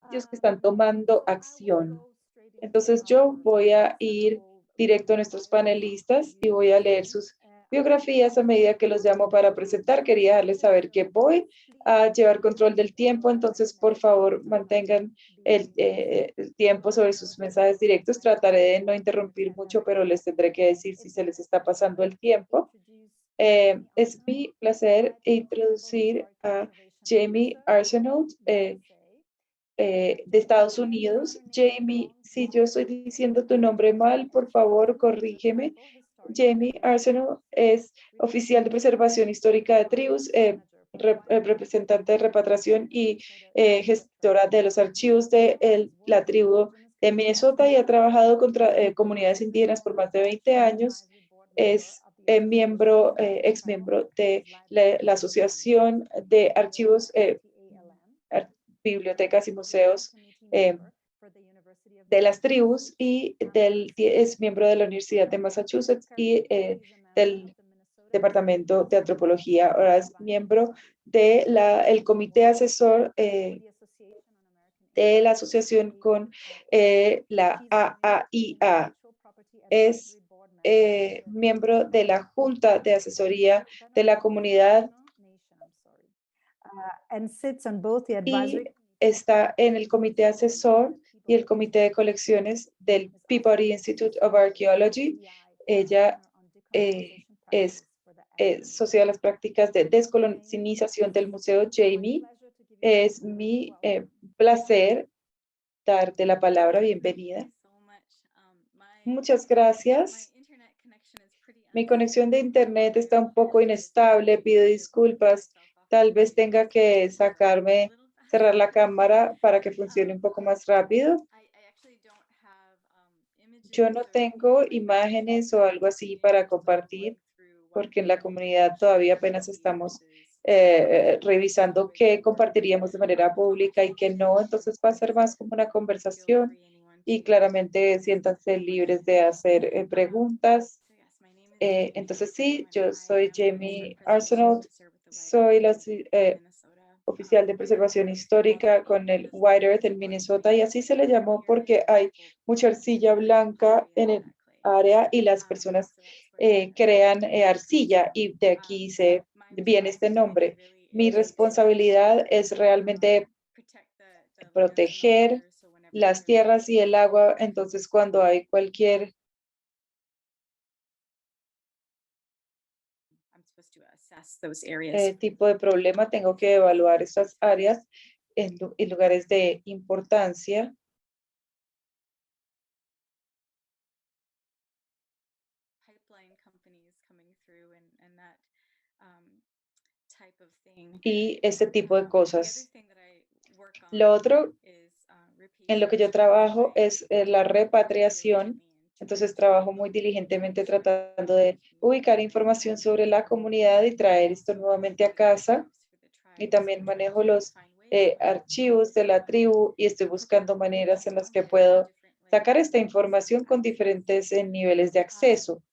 ellos que están tomando acción. Entonces yo voy a ir directo a nuestros panelistas y voy a leer sus biografías a medida que los llamo para presentar. Quería darles saber que voy a llevar control del tiempo, entonces por favor mantengan el tiempo sobre sus mensajes directos. Trataré de no interrumpir mucho, pero les tendré que decir si se les está pasando el tiempo. Es mi placer introducir a Jamie Arsenault, de Estados Unidos. Jamie, si yo estoy diciendo tu nombre mal, por favor, corrígeme. Jamie Arsenault es oficial de preservación histórica de tribus, representante de repatriación y gestora de los archivos de la tribu de Minnesota y ha trabajado contra comunidades indígenas por más de 20 años. Es ex miembro de la Asociación de Archivos bibliotecas y museos eh, de las tribus y es miembro de la Universidad de Massachusetts y del Departamento de Antropología. Ahora es miembro del el comité asesor de la asociación con la AAIA. Es miembro de la Junta de Asesoría de la Comunidad y está en el comité asesor y el comité de colecciones del Peabody Institute of Archaeology. Ella es socia de las prácticas de descolonización del Museo Jamie. Es mi placer darte la palabra. Bienvenida. Muchas gracias. Mi conexión de internet está un poco inestable. Pido disculpas. Tal vez tenga que cerrar la cámara para que funcione un poco más rápido. Yo no tengo imágenes o algo así para compartir, porque en la comunidad todavía apenas estamos revisando qué compartiríamos de manera pública y qué no. Entonces va a ser más como una conversación y claramente siéntanse libres de hacer preguntas. Entonces sí, yo soy Jamie Arsenault, soy la oficial de preservación histórica con el White Earth en Minnesota y así se le llamó porque hay mucha arcilla blanca en el área y las personas crean arcilla y de aquí se viene este nombre. Mi responsabilidad es realmente proteger las tierras y el agua, entonces cuando hay cualquier tipo de problema, tengo que evaluar estas áreas en lugares de importancia. Y este tipo de cosas. Lo otro en lo que yo trabajo es la repatriación. Entonces trabajo muy diligentemente tratando de ubicar información sobre la comunidad y traer esto nuevamente a casa. Y también manejo los archivos de la tribu y estoy buscando maneras en las que puedo sacar esta información con diferentes niveles de acceso.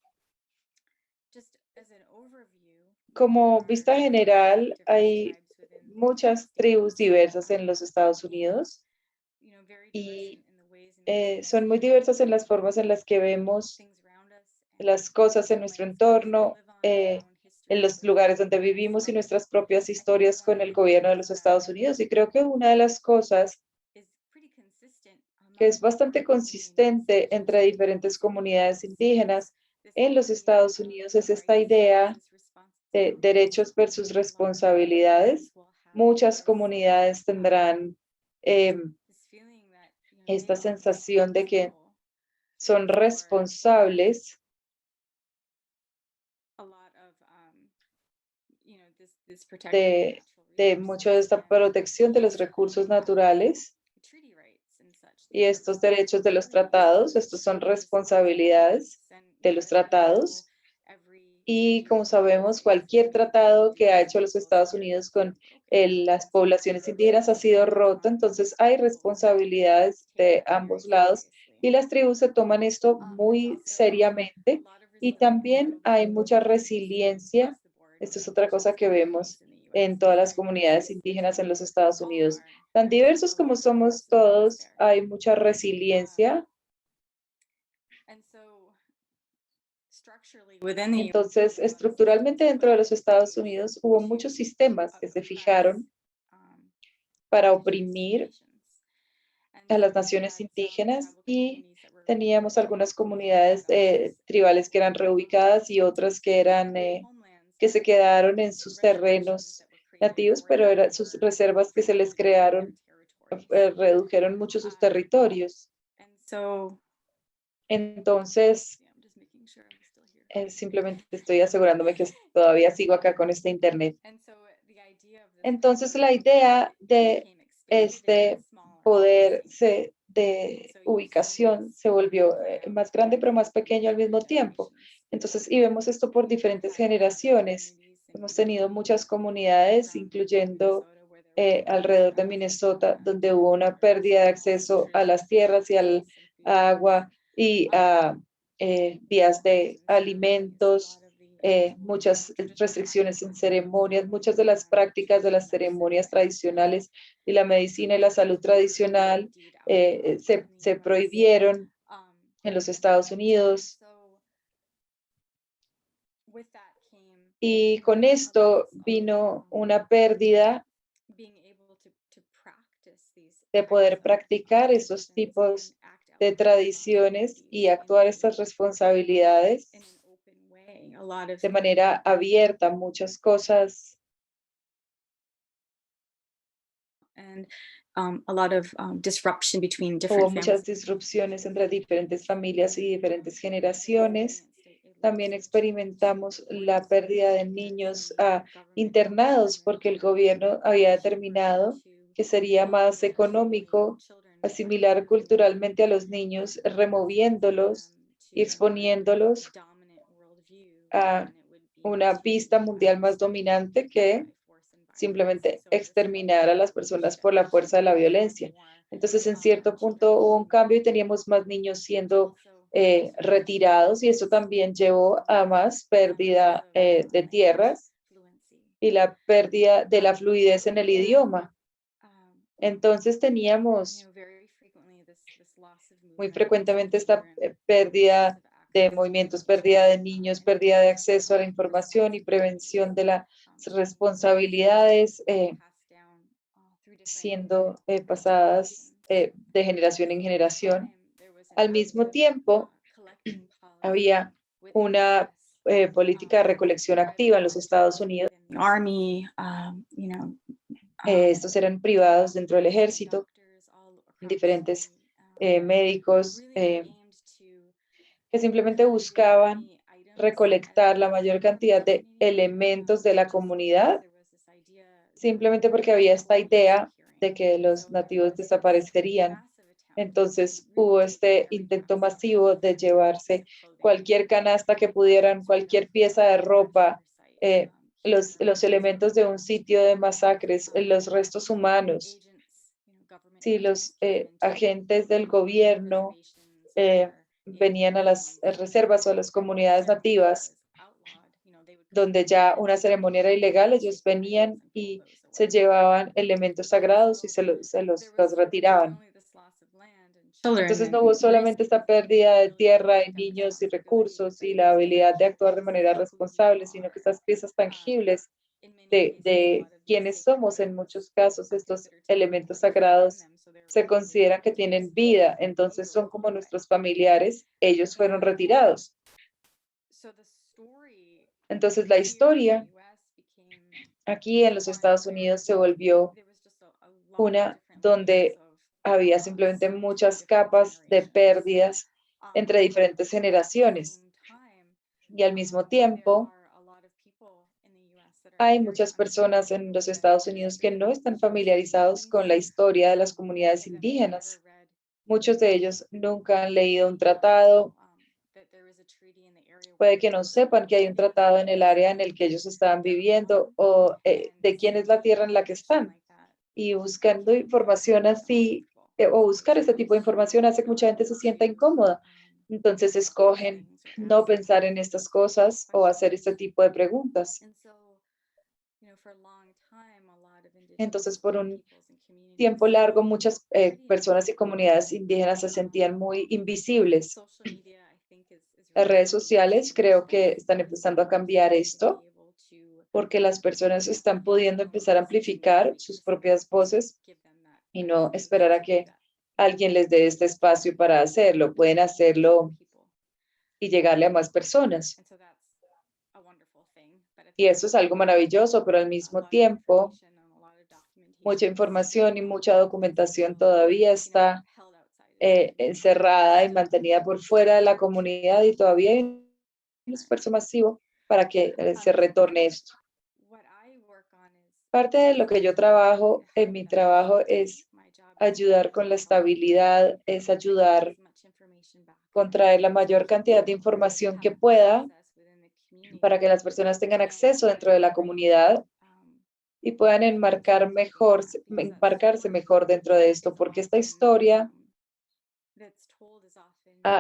Como vista general, hay muchas tribus diversas en los Estados Unidos y son muy diversas en las formas en las que vemos las cosas en nuestro entorno, en los lugares donde vivimos y nuestras propias historias con el gobierno de los Estados Unidos. Y creo que una de las cosas que es bastante consistente entre diferentes comunidades indígenas en los Estados Unidos es esta idea de derechos versus responsabilidades. Muchas comunidades tendrán esta sensación de que son responsables de, de mucho de esta protección de los recursos naturales y estos derechos de los tratados. Estos son responsabilidades de los tratados. Y como sabemos, cualquier tratado que ha hecho los Estados Unidos con las poblaciones indígenas ha sido roto, entonces hay responsabilidades de ambos lados y las tribus se toman esto muy seriamente y también hay mucha resiliencia. Esto es otra cosa que vemos en todas las comunidades indígenas en los Estados Unidos. Tan diversos como somos todos, hay mucha resiliencia. Entonces, estructuralmente dentro de los Estados Unidos hubo muchos sistemas que se fijaron para oprimir a las naciones indígenas y teníamos algunas comunidades tribales que eran reubicadas y otras que eran que se quedaron en sus terrenos nativos, pero eran sus reservas que se les crearon, redujeron mucho sus territorios. Entonces, simplemente estoy asegurándome que todavía sigo acá con este internet. Entonces, la idea de este poder de ubicación se volvió más grande, pero más pequeño al mismo tiempo. Entonces, y vemos esto por diferentes generaciones. Hemos tenido muchas comunidades, incluyendo alrededor de Minnesota, donde hubo una pérdida de acceso a las tierras y al agua y a vías de alimentos, muchas restricciones en ceremonias, muchas de las prácticas de las ceremonias tradicionales y la medicina y la salud tradicional se prohibieron en los Estados Unidos. Y con esto vino una pérdida de poder practicar esos tipos de tradiciones y actuar estas responsabilidades de manera abierta. Muchas cosas hubo muchas disrupciones entre diferentes familias y diferentes generaciones. También experimentamos la pérdida de niños internados porque el gobierno había determinado que sería más económico asimilar culturalmente a los niños, removiéndolos y exponiéndolos a una vista mundial más dominante que simplemente exterminar a las personas por la fuerza de la violencia. Entonces, en cierto punto hubo un cambio y teníamos más niños siendo retirados y eso también llevó a más pérdida de tierras y la pérdida de la fluidez en el idioma. Entonces teníamos muy frecuentemente esta pérdida de movimientos, pérdida de niños, pérdida de acceso a la información y prevención de las responsabilidades siendo pasadas de generación en generación. Al mismo tiempo, había una política de recolección activa en los Estados Unidos. Estos eran privados dentro del ejército, diferentes médicos que simplemente buscaban recolectar la mayor cantidad de elementos de la comunidad, simplemente porque había esta idea de que los nativos desaparecerían. Entonces hubo este intento masivo de llevarse cualquier canasta que pudieran, cualquier pieza de ropa, los elementos de un sitio de masacres, los restos humanos. Si los agentes del gobierno venían a las reservas o a las comunidades nativas, donde ya una ceremonia era ilegal, ellos venían y se llevaban elementos sagrados y los retiraban. Entonces no hubo solamente esta pérdida de tierra y niños y recursos y la habilidad de actuar de manera responsable, sino que estas piezas tangibles de quienes somos en muchos casos, estos elementos sagrados se consideran que tienen vida, entonces son como nuestros familiares, ellos fueron retirados. Entonces la historia aquí en los Estados Unidos se volvió una donde había simplemente muchas capas de pérdidas entre diferentes generaciones. Y al mismo tiempo, hay muchas personas en los Estados Unidos que no están familiarizados con la historia de las comunidades indígenas. Muchos de ellos nunca han leído un tratado. Puede que no sepan que hay un tratado en el área en el que ellos estaban viviendo o de quién es la tierra en la que están. Y buscando información así o buscar este tipo de información hace que mucha gente se sienta incómoda. Entonces escogen no pensar en estas cosas o hacer este tipo de preguntas. Entonces, por un tiempo largo muchas personas y comunidades indígenas se sentían muy invisibles. Las redes sociales creo que están empezando a cambiar esto porque las personas están pudiendo empezar a amplificar sus propias voces y no esperar a que alguien les dé este espacio para hacerlo. Pueden hacerlo y llegarle a más personas. Y eso es algo maravilloso, pero al mismo tiempo, mucha información y mucha documentación todavía está encerrada y mantenida por fuera de la comunidad y todavía hay un esfuerzo masivo para que se retorne esto. Parte de lo que yo trabajo en mi trabajo es ayudar con la estabilidad, es ayudar con traer la mayor cantidad de información que pueda para que las personas tengan acceso dentro de la comunidad y puedan embarcarse mejor dentro de esto, porque esta historia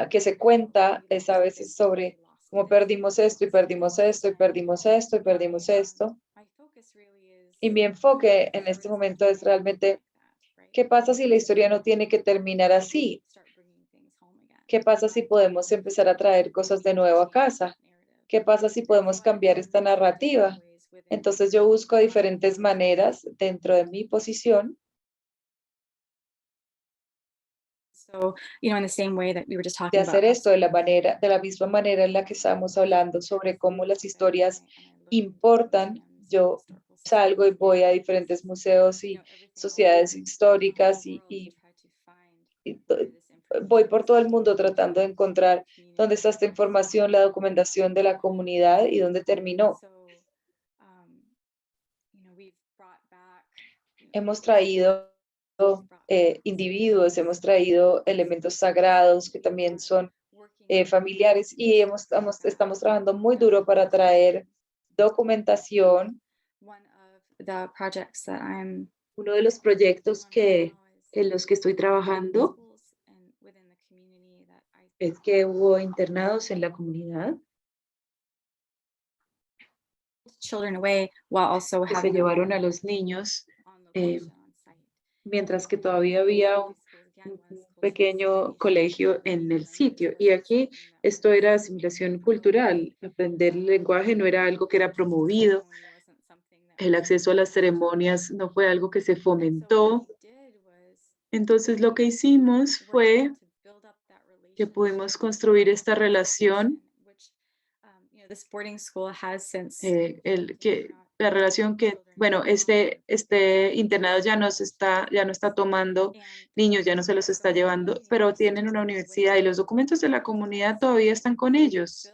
que se cuenta es a veces sobre cómo perdimos esto y perdimos esto y perdimos esto y perdimos esto. Y mi enfoque en este momento es realmente, ¿qué pasa si la historia no tiene que terminar así? ¿Qué pasa si podemos empezar a traer cosas de nuevo a casa? ¿Qué pasa si podemos cambiar esta narrativa? Entonces yo busco diferentes maneras dentro de mi posición de hacer esto de la misma manera en la que estábamos hablando sobre cómo las historias importan. Yo salgo y voy a diferentes museos y sociedades históricas y voy por todo el mundo tratando de encontrar dónde está esta información, la documentación de la comunidad y dónde terminó. Hemos traído individuos, hemos traído elementos sagrados que también son familiares y estamos trabajando muy duro para traer documentación. Uno de los proyectos en los que estoy trabajando es que hubo internados en la comunidad que se llevaron a los niños mientras que todavía había un pequeño colegio en el sitio. Y aquí esto era asimilación cultural. Aprender el lenguaje no era algo que era promovido. El acceso a las ceremonias no fue algo que se fomentó. Entonces lo que hicimos fue que pudimos construir esta relación, la relación que, bueno, este internado ya no está tomando niños, ya no se los está llevando, pero tienen una universidad y los documentos de la comunidad todavía están con ellos.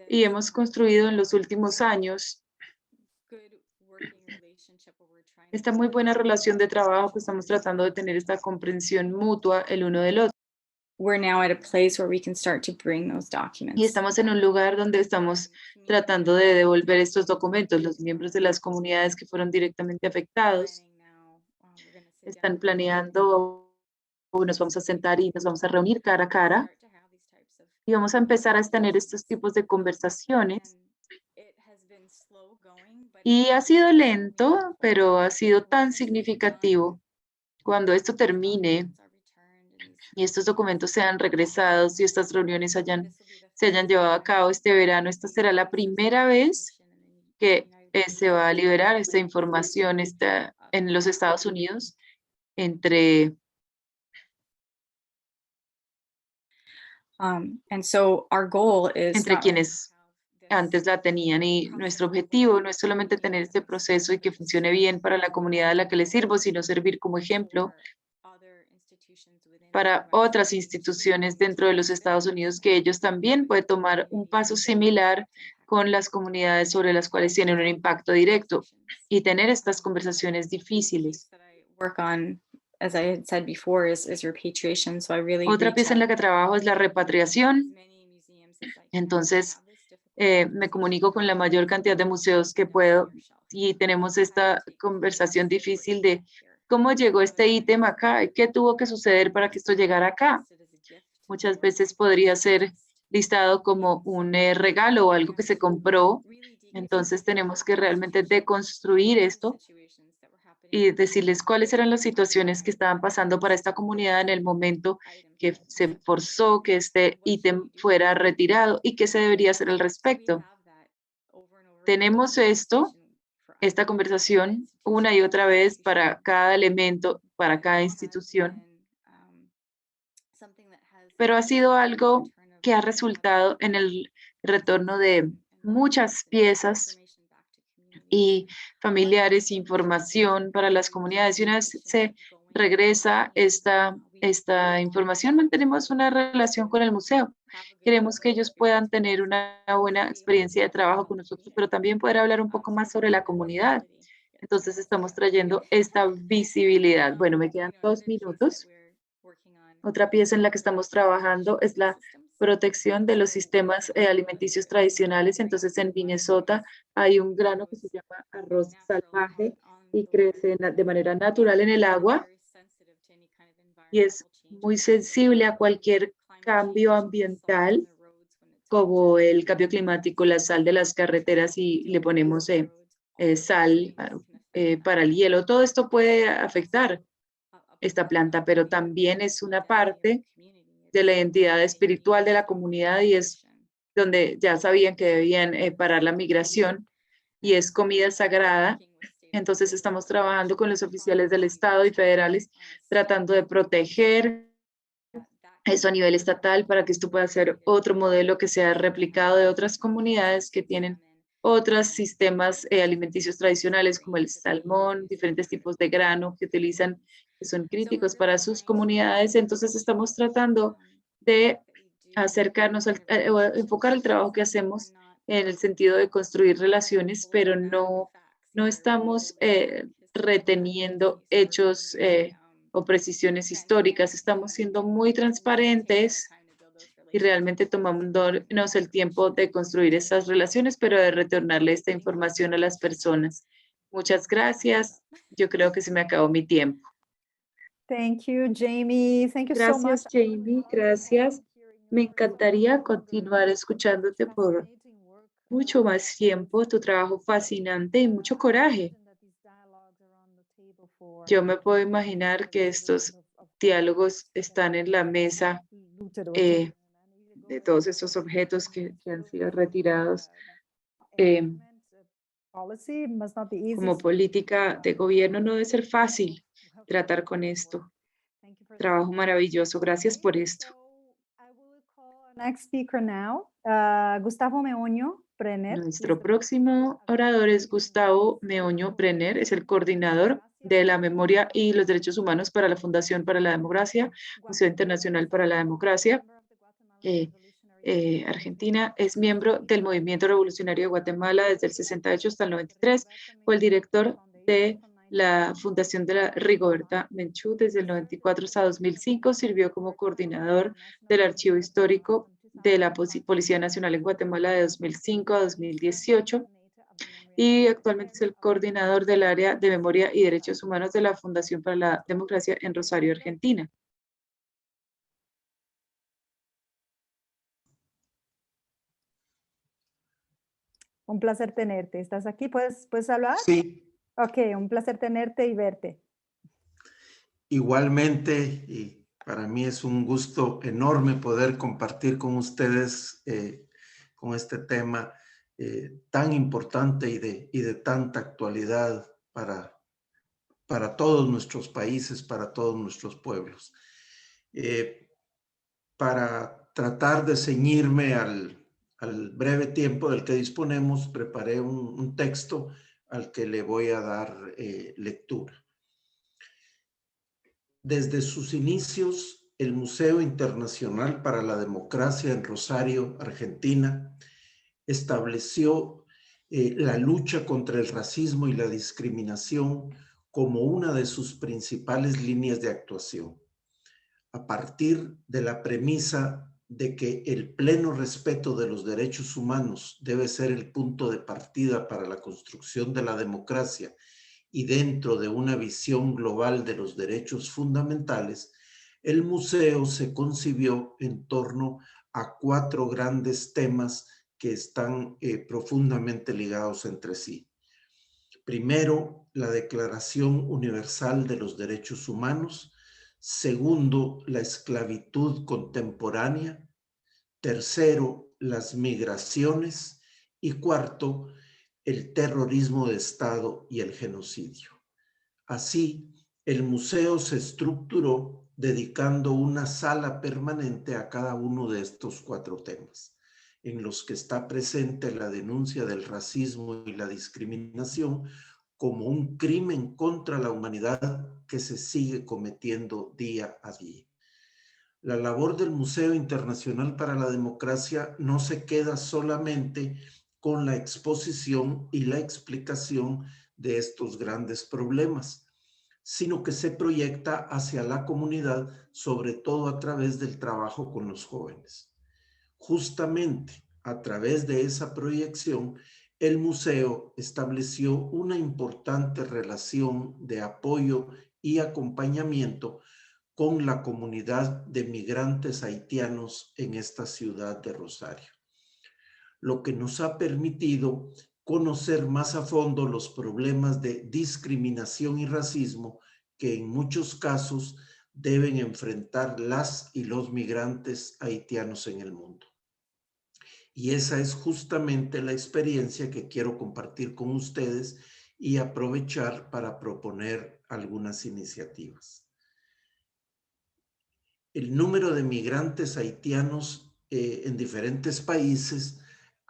Y hemos construido en los últimos años esta muy buena relación de trabajo que estamos tratando de tener esta comprensión mutua el uno del otro. Y estamos en un lugar donde estamos tratando de devolver estos documentos. Los miembros de las comunidades que fueron directamente afectados están planeando, nos vamos a sentar y nos vamos a reunir cara a cara y vamos a empezar a tener estos tipos de conversaciones. Y ha sido lento, pero ha sido tan significativo. Cuando esto termine y estos documentos sean regresados y estas reuniones se hayan llevado a cabo este verano, esta será la primera vez que se va a liberar esta información en los Estados Unidos entre quienes antes la tenían. Y nuestro objetivo no es solamente tener este proceso y que funcione bien para la comunidad a la que le sirvo, sino servir como ejemplo para otras instituciones dentro de los Estados Unidos que ellos también pueden tomar un paso similar con las comunidades sobre las cuales tienen un impacto directo y tener estas conversaciones difíciles. Otra pieza en la que trabajo es la repatriación. Entonces, me comunico con la mayor cantidad de museos que puedo y tenemos esta conversación difícil de cómo llegó este ítem acá, qué tuvo que suceder para que esto llegara acá. Muchas veces podría ser listado como un regalo o algo que se compró. Entonces tenemos que realmente deconstruir esto y decirles cuáles eran las situaciones que estaban pasando para esta comunidad en el momento que se forzó que este ítem fuera retirado y qué se debería hacer al respecto. Tenemos esta conversación una y otra vez para cada elemento, para cada institución, pero ha sido algo que ha resultado en el retorno de muchas piezas y familiares, información para las comunidades. Y una vez se regresa esta información, mantenemos una relación con el museo. Queremos que ellos puedan tener una buena experiencia de trabajo con nosotros, pero también poder hablar un poco más sobre la comunidad. Entonces estamos trayendo esta visibilidad. Bueno, me quedan 2 minutos. Otra pieza en la que estamos trabajando es la protección de los sistemas alimenticios tradicionales. Entonces, en Minnesota hay un grano que se llama arroz salvaje y crece de manera natural en el agua y es muy sensible a cualquier cambio ambiental, como el cambio climático, la sal de las carreteras y le ponemos sal para el hielo. Todo esto puede afectar esta planta, pero también es una parte de la identidad espiritual de la comunidad y es donde ya sabían que debían parar la migración y es comida sagrada. Entonces estamos trabajando con los oficiales del Estado y federales tratando de proteger eso a nivel estatal para que esto pueda ser otro modelo que sea replicado de otras comunidades que tienen otros sistemas alimenticios tradicionales como el salmón, diferentes tipos de grano que utilizan, que son críticos para sus comunidades. Entonces estamos tratando de acercarnos, o enfocar el trabajo que hacemos en el sentido de construir relaciones, pero no estamos reteniendo hechos o precisiones históricas. Estamos siendo muy transparentes y realmente tomándonos el tiempo de construir esas relaciones, pero de retornarle esta información a las personas. Muchas gracias. Yo creo que se me acabó mi tiempo. Thank you, Jamie. Thank you so much. Gracias, Jamie. Gracias. Me encantaría continuar escuchándote por mucho más tiempo, tu trabajo fascinante y mucho coraje. Yo me puedo imaginar que estos diálogos están en la mesa eh, de todos estos objetos que han sido retirados. Eh, Policy must not be easy. como política de gobierno no debe ser fácil tratar con esto. Trabajo maravilloso. Gracias por esto. Next speaker now, Gustavo Meoño Brenner. Nuestro próximo orador es Gustavo Meoño Brenner, es el coordinador de la memoria y los derechos humanos para la Fundación para la Democracia, Museo Internacional para la Democracia. Argentina, es miembro del Movimiento Revolucionario de Guatemala desde el 68 hasta el 93, fue el director de la Fundación de la Rigoberta Menchú desde el 94 hasta 2005, sirvió como coordinador del Archivo Histórico de la Policía Nacional en Guatemala de 2005 a 2018 y actualmente es el coordinador del área de memoria y derechos humanos de la Fundación para la Democracia en Rosario, Argentina. Un placer tenerte. ¿Estás aquí? ¿Puedes hablar? Sí. Ok, un placer tenerte y verte. Igualmente, y para mí es un gusto enorme poder compartir con ustedes con este tema tan importante y de tanta actualidad para todos nuestros países, para todos nuestros pueblos. Para tratar de ceñirme al breve tiempo del que disponemos, preparé un texto al que le voy a dar lectura. Desde sus inicios, el Museo Internacional para la Democracia en Rosario, Argentina, estableció la lucha contra el racismo y la discriminación como una de sus principales líneas de actuación, a partir de la premisa de que el pleno respeto de los derechos humanos debe ser el punto de partida para la construcción de la democracia y dentro de una visión global de los derechos fundamentales, el museo se concibió en torno a 4 grandes temas que están profundamente ligados entre sí. Primero, la Declaración Universal de los Derechos Humanos. Segundo, la esclavitud contemporánea. Tercero, las migraciones. Y cuarto, el terrorismo de Estado y el genocidio. Así, el museo se estructuró dedicando una sala permanente a cada uno de estos 4 temas, en los que está presente la denuncia del racismo y la discriminación como un crimen contra la humanidad que se sigue cometiendo día a día. La labor del Museo Internacional para la Democracia no se queda solamente con la exposición y la explicación de estos grandes problemas, sino que se proyecta hacia la comunidad, sobre todo a través del trabajo con los jóvenes. Justamente a través de esa proyección, el museo estableció una importante relación de apoyo y acompañamiento con la comunidad de migrantes haitianos en esta ciudad de Rosario, lo que nos ha permitido conocer más a fondo los problemas de discriminación y racismo que en muchos casos deben enfrentar las y los migrantes haitianos en el mundo. Y esa es justamente la experiencia que quiero compartir con ustedes y aprovechar para proponer algunas iniciativas. El número de migrantes haitianos en diferentes países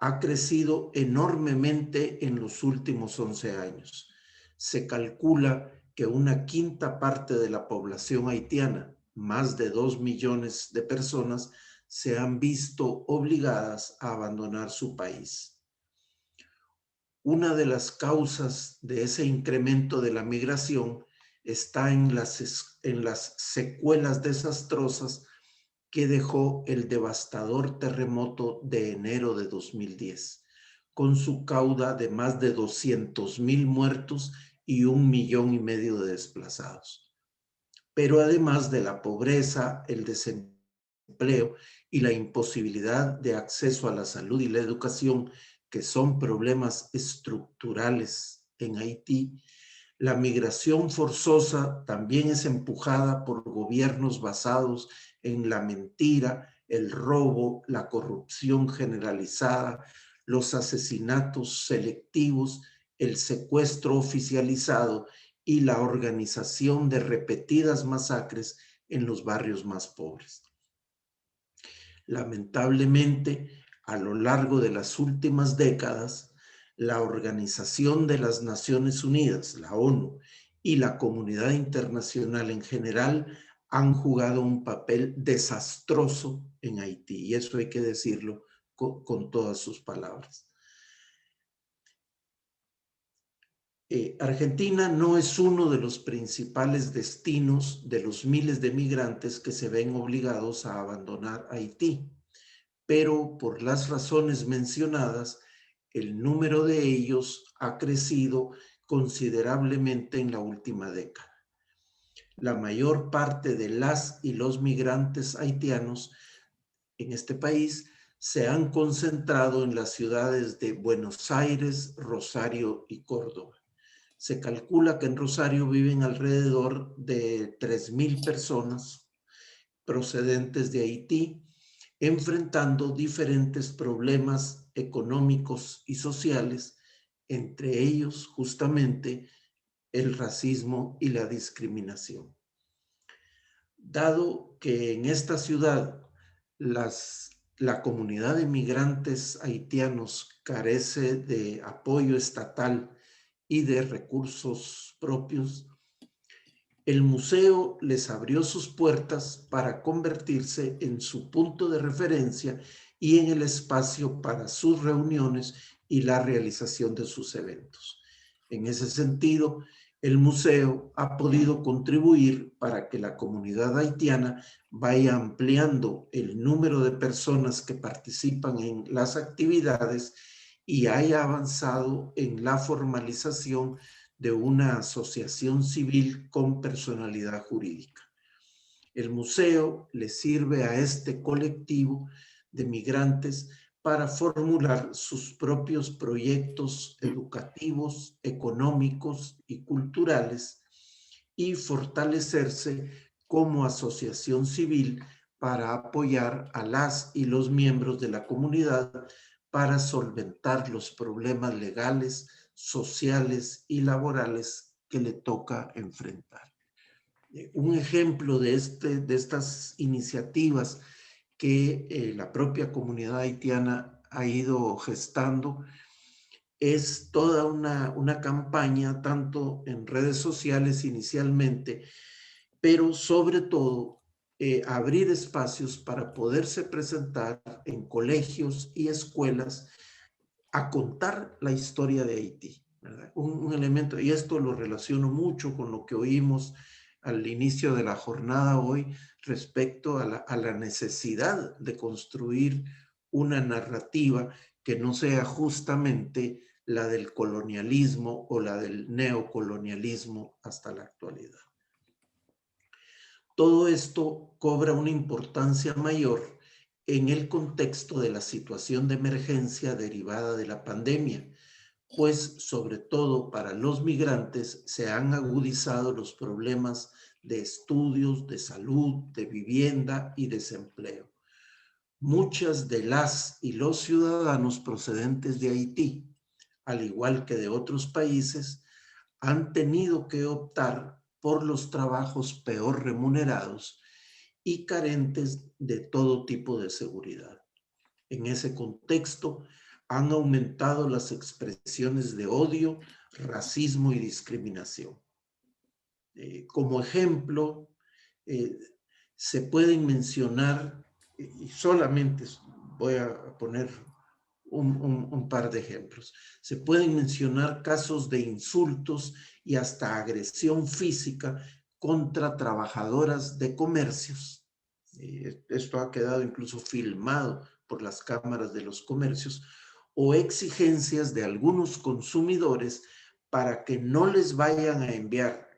ha crecido enormemente en los últimos 11 años. Se calcula que una quinta parte de la población haitiana, más de 2 millones de personas, se han visto obligadas a abandonar su país. Una de las causas de ese incremento de la migración está en las secuelas desastrosas que dejó el devastador terremoto de enero de 2010, con su cauda de más de 200,000 muertos y 1,5 millones de desplazados. Pero además de la pobreza, el desempleo y la imposibilidad de acceso a la salud y la educación, que son problemas estructurales en Haití, la migración forzosa también es empujada por gobiernos basados en la mentira, el robo, la corrupción generalizada, los asesinatos selectivos, el secuestro oficializado y la organización de repetidas masacres en los barrios más pobres. Lamentablemente, a lo largo de las últimas décadas, la Organización de las Naciones Unidas, la ONU, y la comunidad internacional en general han jugado un papel desastroso en Haití, y eso hay que decirlo con todas sus palabras. Argentina no es uno de los principales destinos de los miles de migrantes que se ven obligados a abandonar Haití, pero por las razones mencionadas, el número de ellos ha crecido considerablemente en la última década. La mayor parte de las y los migrantes haitianos en este país se han concentrado en las ciudades de Buenos Aires, Rosario y Córdoba. Se calcula que en Rosario viven alrededor de 3,000 personas procedentes de Haití, enfrentando diferentes problemas económicos y sociales, entre ellos justamente el racismo y la discriminación. Dado que en esta ciudad la comunidad de migrantes haitianos carece de apoyo estatal y de recursos propios, el museo les abrió sus puertas para convertirse en su punto de referencia y en el espacio para sus reuniones y la realización de sus eventos. En ese sentido, el museo ha podido contribuir para que la comunidad haitiana vaya ampliando el número de personas que participan en las actividades y haya avanzado en la formalización de una asociación civil con personalidad jurídica. El museo le sirve a este colectivo de migrantes para formular sus propios proyectos educativos, económicos y culturales y fortalecerse como asociación civil para apoyar a las y los miembros de la comunidad para solventar los problemas legales, sociales y laborales que le toca enfrentar. Un ejemplo de estas iniciativas que la propia comunidad haitiana ha ido gestando es toda una campaña, tanto en redes sociales inicialmente, pero sobre todo abrir espacios para poderse presentar en colegios y escuelas a contar la historia de Haití, ¿verdad? Un elemento, y esto lo relaciono mucho con lo que oímos al inicio de la jornada hoy respecto a la necesidad de construir una narrativa que no sea justamente la del colonialismo o la del neocolonialismo hasta la actualidad. Todo esto cobra una importancia mayor en el contexto de la situación de emergencia derivada de la pandemia, pues sobre todo para los migrantes se han agudizado los problemas de estudios, de salud, de vivienda y desempleo. Muchas de las y los ciudadanos procedentes de Haití, al igual que de otros países, han tenido que optar por los trabajos peor remunerados y carentes de todo tipo de seguridad. En ese contexto, han aumentado las expresiones de odio, racismo y discriminación. Como ejemplo, se pueden mencionar, y solamente voy a poner un par de ejemplos. Se pueden mencionar casos de insultos y hasta agresión física contra trabajadoras de comercios. Esto ha quedado incluso filmado por las cámaras de los comercios, o exigencias de algunos consumidores para que no les vayan a enviar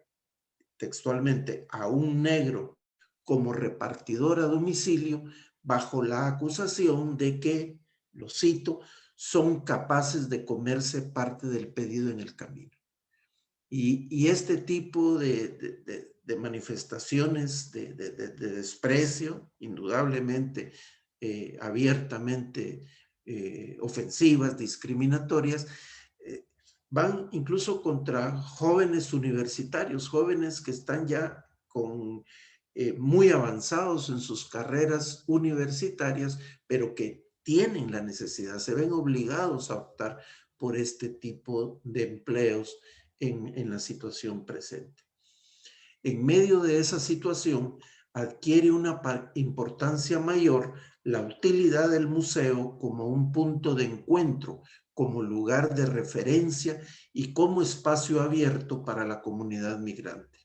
textualmente a un negro como repartidor a domicilio bajo la acusación de que, lo cito, son capaces de comerse parte del pedido en el camino. Y este tipo de manifestaciones de desprecio, indudablemente, abiertamente ofensivas, discriminatorias, van incluso contra jóvenes universitarios, jóvenes que están ya muy avanzados en sus carreras universitarias, pero que tienen la necesidad, se ven obligados a optar por este tipo de empleos en la situación presente. En medio de esa situación, adquiere una importancia mayor la utilidad del museo como un punto de encuentro, como lugar de referencia y como espacio abierto para la comunidad migrante.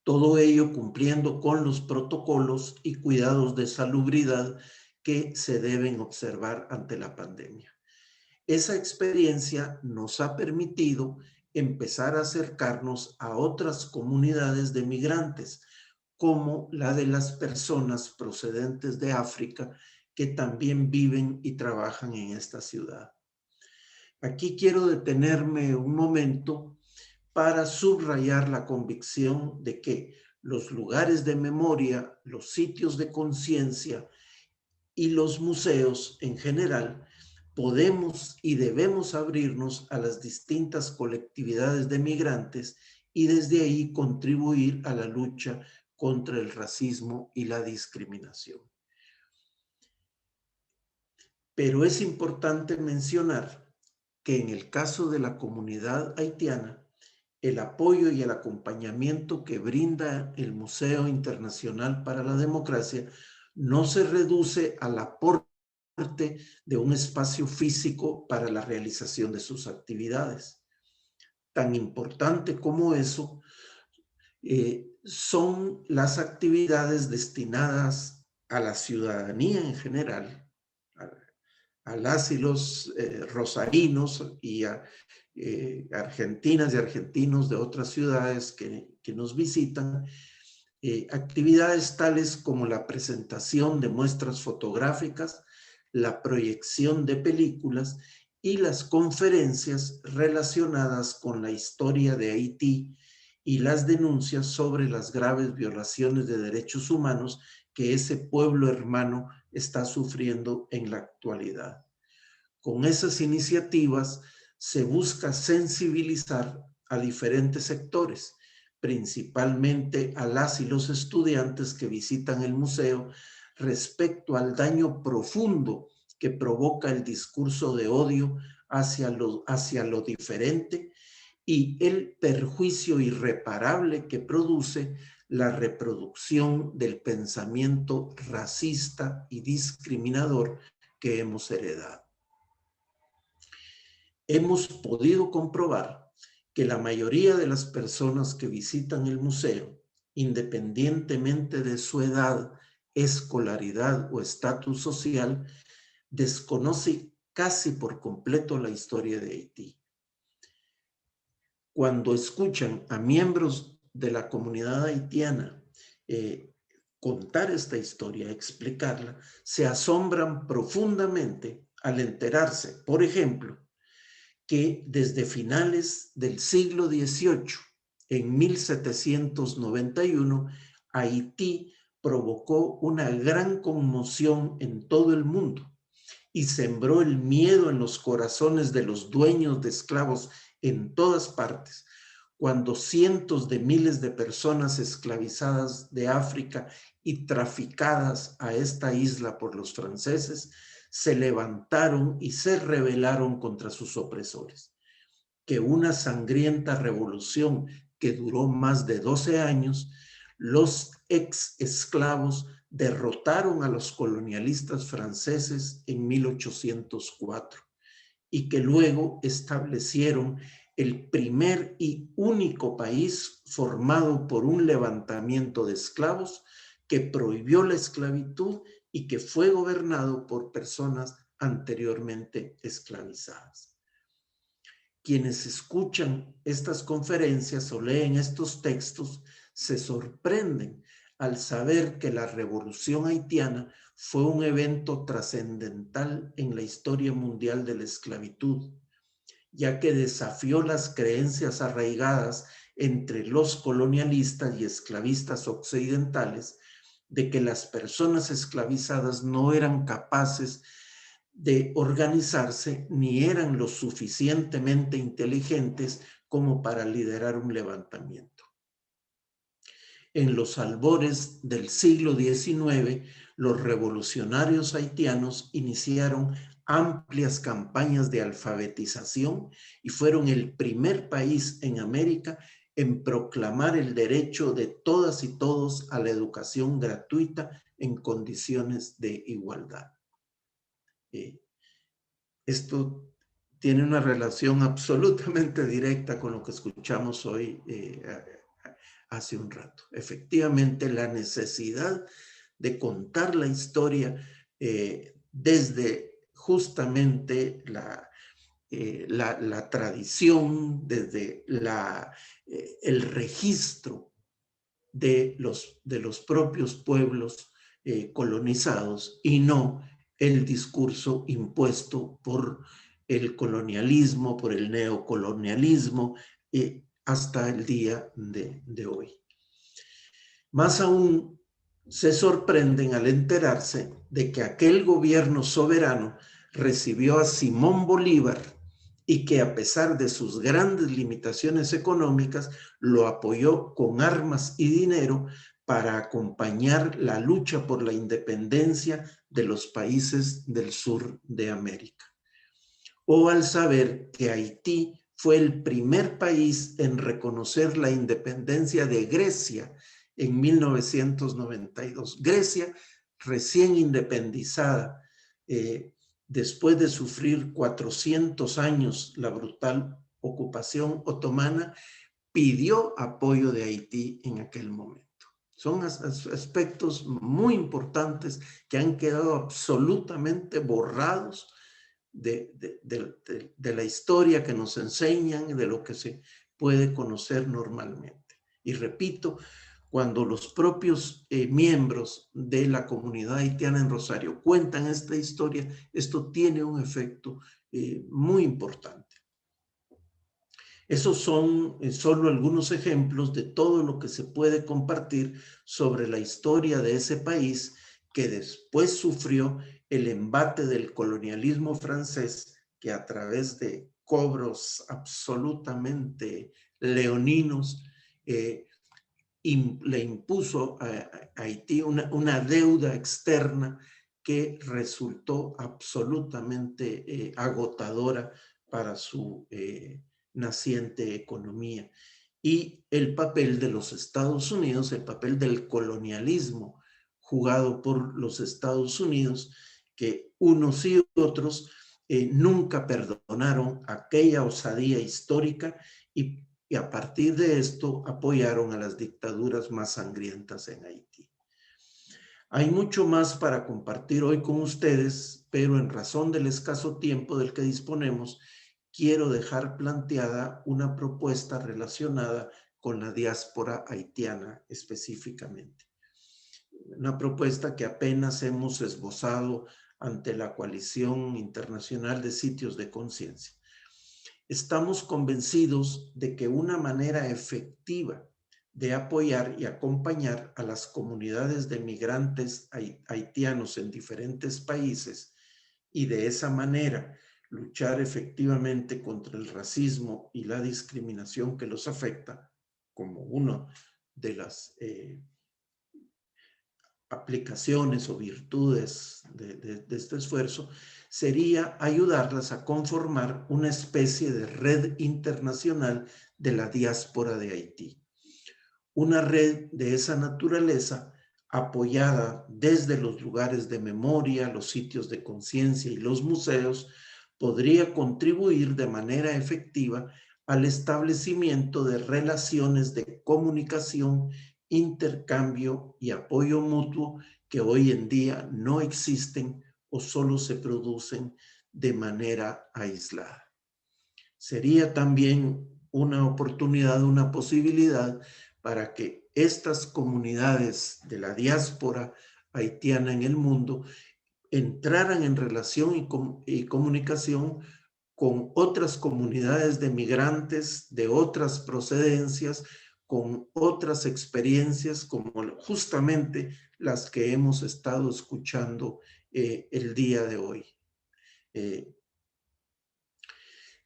Todo ello cumpliendo con los protocolos y cuidados de salubridad que se deben observar ante la pandemia. Esa experiencia nos ha permitido empezar a acercarnos a otras comunidades de migrantes, como la de las personas procedentes de África que también viven y trabajan en esta ciudad. Aquí quiero detenerme un momento para subrayar la convicción de que los lugares de memoria, los sitios de conciencia y los museos en general podemos y debemos abrirnos a las distintas colectividades de migrantes y desde ahí contribuir a la lucha contra el racismo y la discriminación. Pero es importante mencionar que en el caso de la comunidad haitiana, el apoyo y el acompañamiento que brinda el Museo Internacional para la Democracia no se reduce al aporte de un espacio físico para la realización de sus actividades. Tan importante como eso son las actividades destinadas a la ciudadanía en general, a las y los rosarinos y a argentinas y argentinos de otras ciudades que nos visitan, actividades tales como la presentación de muestras fotográficas, la proyección de películas y las conferencias relacionadas con la historia de Haití y las denuncias sobre las graves violaciones de derechos humanos que ese pueblo hermano está sufriendo en la actualidad. Con esas iniciativas se busca sensibilizar a diferentes sectores, principalmente a las y los estudiantes que visitan el museo respecto al daño profundo que provoca el discurso de odio hacia lo diferente y el perjuicio irreparable que produce la reproducción del pensamiento racista y discriminador que hemos heredado. Hemos podido comprobar que la mayoría de las personas que visitan el museo, independientemente de su edad, escolaridad o estatus social, desconoce casi por completo la historia de Haití. Cuando escuchan a miembros de la comunidad haitiana contar esta historia, explicarla, se asombran profundamente al enterarse, por ejemplo, que desde finales del siglo XVIII, en 1791, Haití provocó una gran conmoción en todo el mundo y sembró el miedo en los corazones de los dueños de esclavos en todas partes, cuando cientos de miles de personas esclavizadas de África y traficadas a esta isla por los franceses se levantaron y se rebelaron contra sus opresores. Que una sangrienta revolución que duró más de 12 años, los ex esclavos derrotaron a los colonialistas franceses en 1804 y que luego establecieron el primer y único país formado por un levantamiento de esclavos que prohibió la esclavitud y que fue gobernado por personas anteriormente esclavizadas. Quienes escuchan estas conferencias o leen estos textos se sorprenden al saber que la Revolución Haitiana fue un evento trascendental en la historia mundial de la esclavitud, ya que desafió las creencias arraigadas entre los colonialistas y esclavistas occidentales de que las personas esclavizadas no eran capaces de organizarse ni eran lo suficientemente inteligentes como para liderar un levantamiento. En los albores del siglo XIX, los revolucionarios haitianos iniciaron amplias campañas de alfabetización y fueron el primer país en América en proclamar el derecho de todas y todos a la educación gratuita en condiciones de igualdad. Esto tiene una relación absolutamente directa con lo que escuchamos hoy hace un rato. Efectivamente, la necesidad de contar la historia desde justamente la tradición, desde el registro de los propios pueblos colonizados y no el discurso impuesto por el colonialismo, por el neocolonialismo, hasta el día de hoy. Más aún, se sorprenden al enterarse de que aquel gobierno soberano recibió a Simón Bolívar y que a pesar de sus grandes limitaciones económicas, lo apoyó con armas y dinero para acompañar la lucha por la independencia de los países del sur de América. O al saber que Haití fue el primer país en reconocer la independencia de Grecia en 1992. Grecia, recién independizada, después de sufrir 400 años la brutal ocupación otomana, pidió apoyo de Haití en aquel momento. Son aspectos muy importantes que han quedado absolutamente borrados de la historia que nos enseñan, de lo que se puede conocer normalmente. Y repito, cuando los propios miembros de la comunidad haitiana en Rosario cuentan esta historia, esto tiene un efecto muy importante. Esos son solo algunos ejemplos de todo lo que se puede compartir sobre la historia de ese país que después sufrió el embate del colonialismo francés, que a través de cobros absolutamente leoninos le impuso a Haití una deuda externa que resultó absolutamente agotadora para su naciente economía. Y el papel de los Estados Unidos, el papel del colonialismo jugado por los Estados Unidos, que unos y otros nunca perdonaron aquella osadía histórica y a partir de esto apoyaron a las dictaduras más sangrientas en Haití. Hay mucho más para compartir hoy con ustedes, pero en razón del escaso tiempo del que disponemos, quiero dejar planteada una propuesta relacionada con la diáspora haitiana específicamente. Una propuesta que apenas hemos esbozado ante la Coalición Internacional de Sitios de Conciencia. Estamos convencidos de que una manera efectiva de apoyar y acompañar a las comunidades de migrantes haitianos en diferentes países y de esa manera luchar efectivamente contra el racismo y la discriminación que los afecta, como una de las aplicaciones o virtudes de este esfuerzo, sería ayudarlas a conformar una especie de red internacional de la diáspora de Haití. Una red de esa naturaleza apoyada desde los lugares de memoria, los sitios de conciencia y los museos, podría contribuir de manera efectiva al establecimiento de relaciones de comunicación, intercambio y apoyo mutuo que hoy en día no existen o solo se producen de manera aislada. Sería también una oportunidad, una posibilidad para que estas comunidades de la diáspora haitiana en el mundo entraran en relación y comunicación con otras comunidades de migrantes de otras procedencias, con otras experiencias como justamente las que hemos estado escuchando el día de hoy.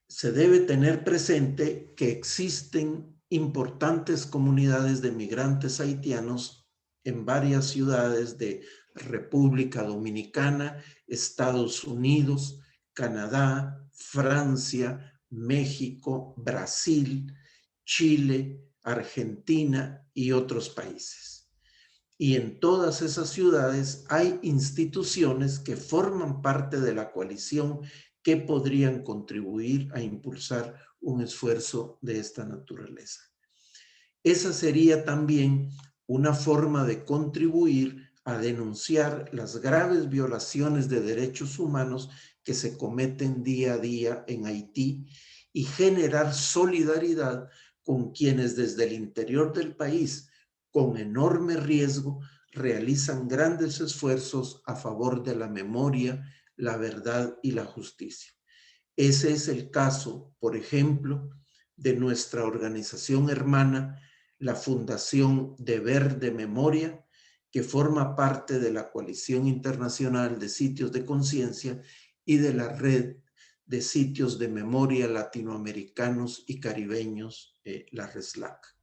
Se debe tener presente que existen importantes comunidades de migrantes haitianos en varias ciudades de República Dominicana, Estados Unidos, Canadá, Francia, México, Brasil, Chile, Argentina y otros países. Y en todas esas ciudades hay instituciones que forman parte de la coalición que podrían contribuir a impulsar un esfuerzo de esta naturaleza. Esa sería también una forma de contribuir a denunciar las graves violaciones de derechos humanos que se cometen día a día en Haití y generar solidaridad con quienes desde el interior del país, con enorme riesgo, realizan grandes esfuerzos a favor de la memoria, la verdad y la justicia. Ese es el caso, por ejemplo, de nuestra organización hermana, la Fundación Deber de Memoria, que forma parte de la Coalición Internacional de Sitios de Conciencia y de la Red de Sitios de Memoria Latinoamericanos y Caribeños, la RESLAC.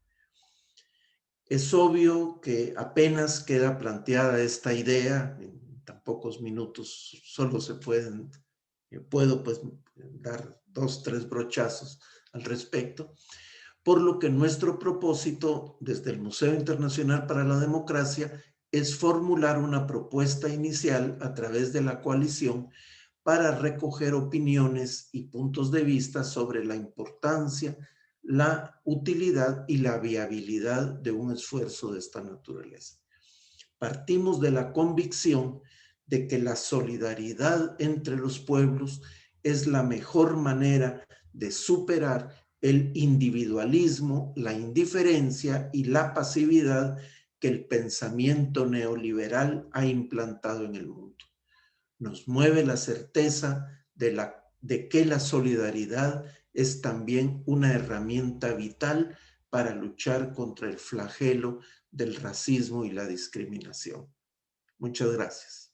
Es obvio que apenas queda planteada esta idea, en tan pocos minutos solo se puedo pues dar 2, 3 brochazos al respecto, por lo que nuestro propósito desde el Museo Internacional para la Democracia es formular una propuesta inicial a través de la coalición para recoger opiniones y puntos de vista sobre la importancia, la utilidad y la viabilidad de un esfuerzo de esta naturaleza. Partimos de la convicción de que la solidaridad entre los pueblos es la mejor manera de superar el individualismo, la indiferencia y la pasividad que el pensamiento neoliberal ha implantado en el mundo. Nos mueve la certeza de que la solidaridad es también una herramienta vital para luchar contra el flagelo del racismo y la discriminación. Muchas gracias.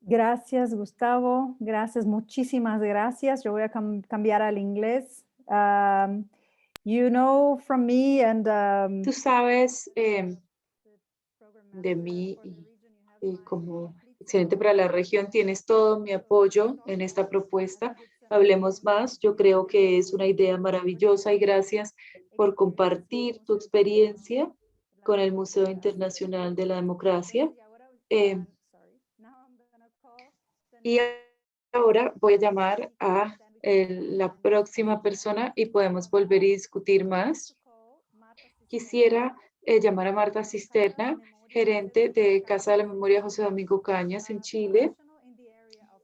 Gracias, Gustavo. Gracias, muchísimas gracias. Yo voy a cambiar al inglés. You know from me and... Tú sabes de mí y como excelente para la región tienes todo mi apoyo en esta propuesta. Hablemos más. Yo creo que es una idea maravillosa y gracias por compartir tu experiencia con el Museo Internacional de la Democracia. Y ahora voy a llamar a la próxima persona y podemos volver y discutir más. Quisiera llamar a Marta Cisterna, gerente de Casa de la Memoria José Domingo Cañas en Chile,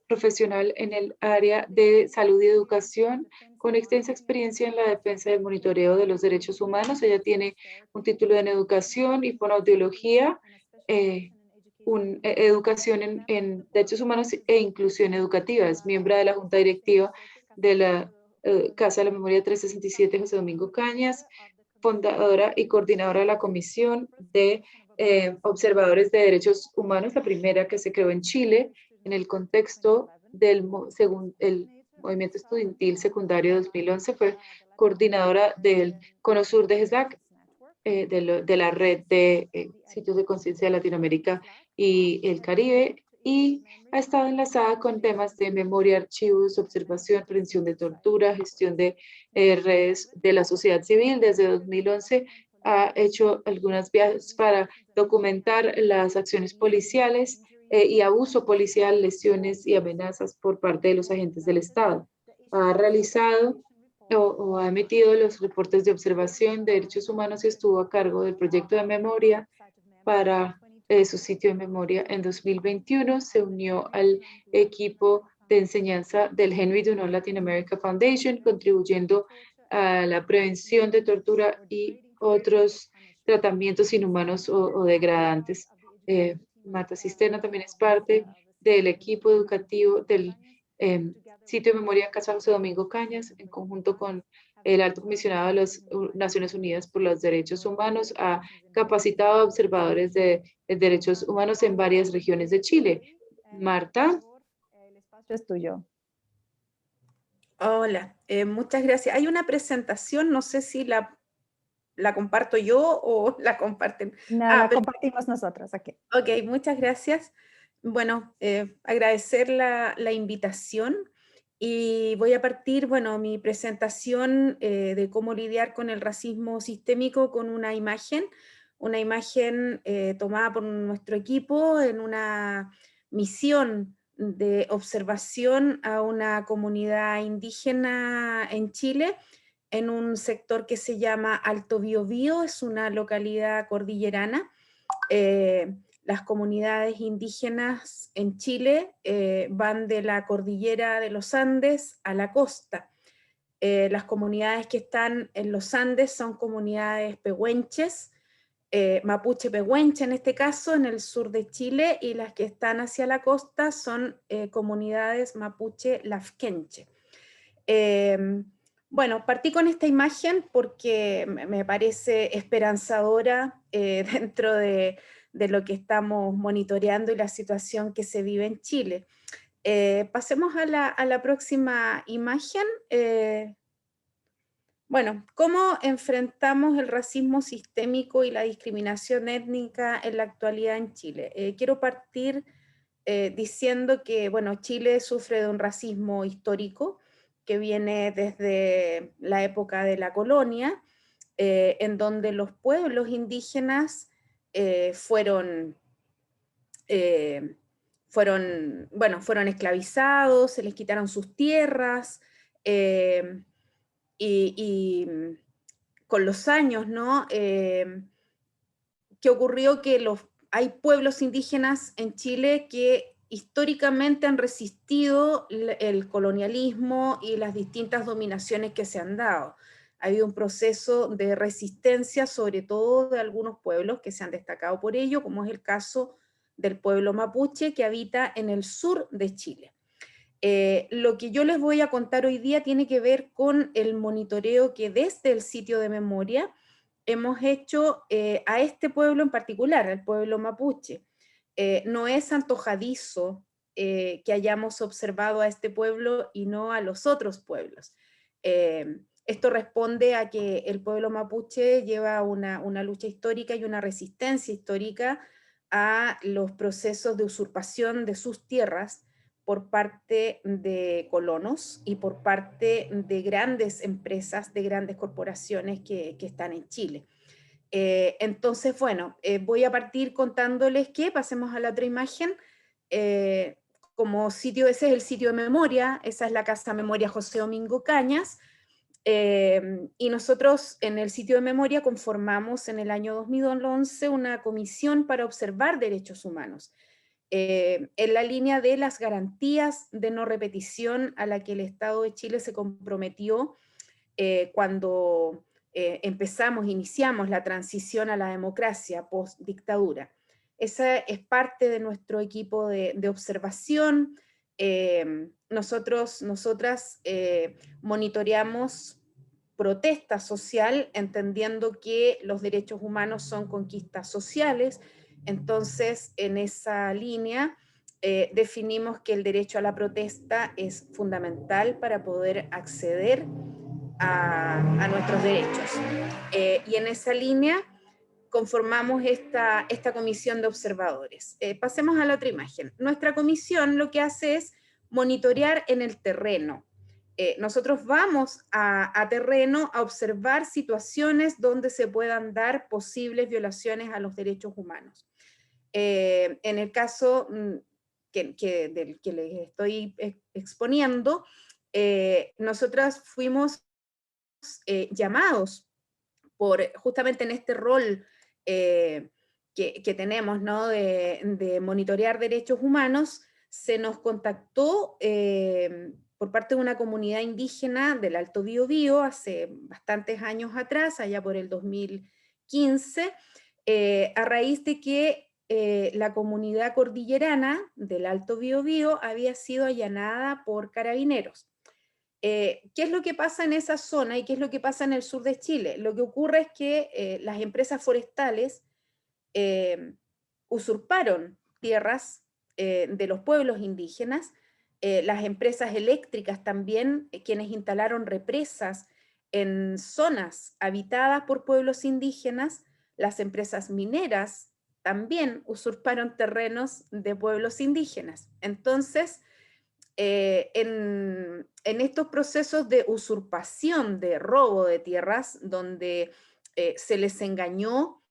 profesional en el área de salud y educación, con extensa experiencia en la defensa y el monitoreo de los derechos humanos. Ella tiene un título en educación y fonoaudiología, educación en derechos humanos e inclusión educativa. Es miembro de la Junta Directiva de la Casa de la Memoria 367 José Domingo Cañas, fundadora y coordinadora de la Comisión de Observadores de Derechos Humanos, la primera que se creó en Chile en el contexto del el movimiento estudiantil secundario 2011. Fue coordinadora del Cono Sur de GESAC, de la red de sitios de conciencia de Latinoamérica y el Caribe, y ha estado enlazada con temas de memoria, archivos, observación, prevención de tortura, gestión de redes de la sociedad civil. Desde 2011 ha hecho algunos viajes para documentar las acciones policiales y abuso policial, lesiones y amenazas por parte de los agentes del Estado. Ha realizado o ha emitido los reportes de observación de derechos humanos y estuvo a cargo del proyecto de memoria para su sitio de memoria. En 2021 se unió al equipo de enseñanza del Henry Dunant Latin America Foundation, contribuyendo a la prevención de tortura y otros tratamientos inhumanos o degradantes. Marta Cisterna también es parte del equipo educativo del sitio de memoria en Casa José Domingo Cañas, en conjunto con el Alto Comisionado de las Naciones Unidas por los Derechos Humanos, ha capacitado a observadores de derechos humanos en varias regiones de Chile. Marta. El espacio es tuyo. Hola, muchas gracias. Hay una presentación, no sé si la comparto yo o la comparten. No, la compartimos nosotras aquí. Ok, muchas gracias. Bueno, agradecer la invitación y voy a partir, bueno, mi presentación de cómo lidiar con el racismo sistémico con una imagen tomada por nuestro equipo en una misión de observación a una comunidad indígena en Chile, en un sector que se llama Alto Biobío, es una localidad cordillerana. Las comunidades indígenas en Chile van de la cordillera de los Andes a la costa. Las comunidades que están en los Andes son comunidades pehuenches, mapuche pehuenche en este caso, en el sur de Chile, y las que están hacia la costa son comunidades mapuche lafkenche. Bueno, partí con esta imagen porque me parece esperanzadora dentro de lo que estamos monitoreando y la situación que se vive en Chile. Pasemos a la próxima imagen. Bueno, ¿cómo enfrentamos el racismo sistémico y la discriminación étnica en la actualidad en Chile? Quiero partir diciendo que, bueno, Chile sufre de un racismo histórico que viene desde la época de la colonia, en donde los pueblos indígenas fueron esclavizados, se les quitaron sus tierras, y con los años, ¿no? ¿Qué ocurrió? Que hay pueblos indígenas en Chile que históricamente han resistido el colonialismo y las distintas dominaciones que se han dado. Ha habido un proceso de resistencia, sobre todo de algunos pueblos que se han destacado por ello, como es el caso del pueblo mapuche que habita en el sur de Chile. Lo que yo les voy a contar hoy día tiene que ver con el monitoreo que desde el sitio de memoria hemos hecho a este pueblo en particular, al pueblo mapuche. No es antojadizo que hayamos observado a este pueblo y no a los otros pueblos. Esto responde a que el pueblo mapuche lleva una lucha histórica y una resistencia histórica a los procesos de usurpación de sus tierras por parte de colonos y por parte de grandes empresas, de grandes corporaciones que están en Chile. Entonces, bueno, voy a partir contándoles que, pasemos a la otra imagen, como sitio, ese es el sitio de memoria, esa es la Casa Memoria José Domingo Cañas, y nosotros en el sitio de memoria conformamos en el año 2011 una comisión para observar derechos humanos, en la línea de las garantías de no repetición a la que el Estado de Chile se comprometió cuando iniciamos la transición a la democracia post-dictadura. Esa es parte de nuestro equipo de observación. Nosotras monitoreamos protesta social, entendiendo que los derechos humanos son conquistas sociales. Entonces, en esa línea, definimos que el derecho a la protesta es fundamental para poder acceder a nuestros derechos. Y en esa línea conformamos esta comisión de observadores. Pasemos a la otra imagen. Nuestra comisión lo que hace es monitorear en el terreno. Nosotros vamos a terreno a observar situaciones donde se puedan dar posibles violaciones a los derechos humanos. En el caso del que les estoy exponiendo, nosotras fuimos llamados justamente en este rol que tenemos, ¿no? de monitorear derechos humanos. Se nos contactó por parte de una comunidad indígena del Alto Biobío hace bastantes años atrás, allá por el 2015, a raíz de que la comunidad cordillerana del Alto Biobío había sido allanada por carabineros. ¿Qué es lo que pasa en esa zona y qué es lo que pasa en el sur de Chile? Lo que ocurre es que las empresas forestales usurparon tierras de los pueblos indígenas, las empresas eléctricas también, quienes instalaron represas en zonas habitadas por pueblos indígenas, las empresas mineras también usurparon terrenos de pueblos indígenas. Entonces, en estos procesos de usurpación, de robo de tierras, donde se les engañó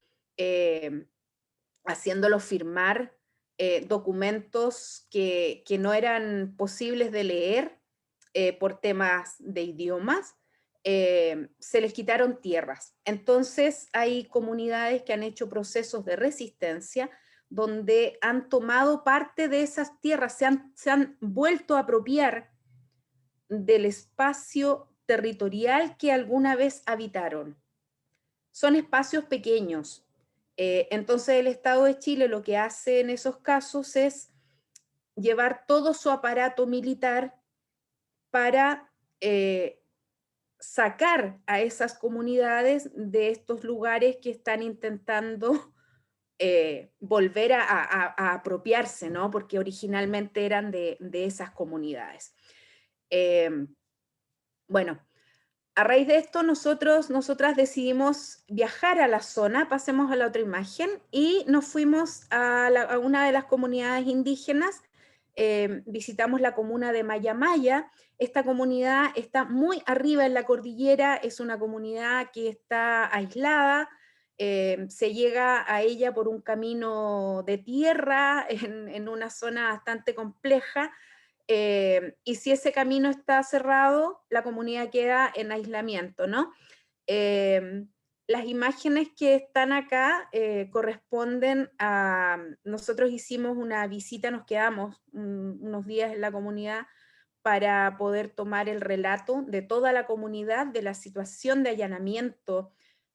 haciéndolos firmar documentos que no eran posibles de leer por temas de idiomas, se les quitaron tierras. Entonces hay comunidades que han hecho procesos de resistencia donde han tomado parte de esas tierras, se han vuelto a apropiar del espacio territorial que alguna vez habitaron. Son espacios pequeños. Entonces el Estado de Chile lo que hace en esos casos es llevar todo su aparato militar para sacar a esas comunidades de estos lugares que están intentando volver a apropiarse, ¿no? Porque originalmente eran de esas comunidades. Bueno, a raíz de esto nosotras decidimos viajar a la zona, pasemos a la otra imagen, y nos fuimos a una de las comunidades indígenas, visitamos la comuna de Mayamaya. Esta comunidad está muy arriba en la cordillera, es una comunidad que está aislada, se llega a ella por un camino de tierra en una zona bastante compleja, y si ese camino está cerrado, la comunidad queda en aislamiento, ¿no? Las imágenes que están acá corresponden a, nosotros hicimos una visita, nos quedamos unos días en la comunidad para poder tomar el relato de toda la comunidad de la situación de allanamiento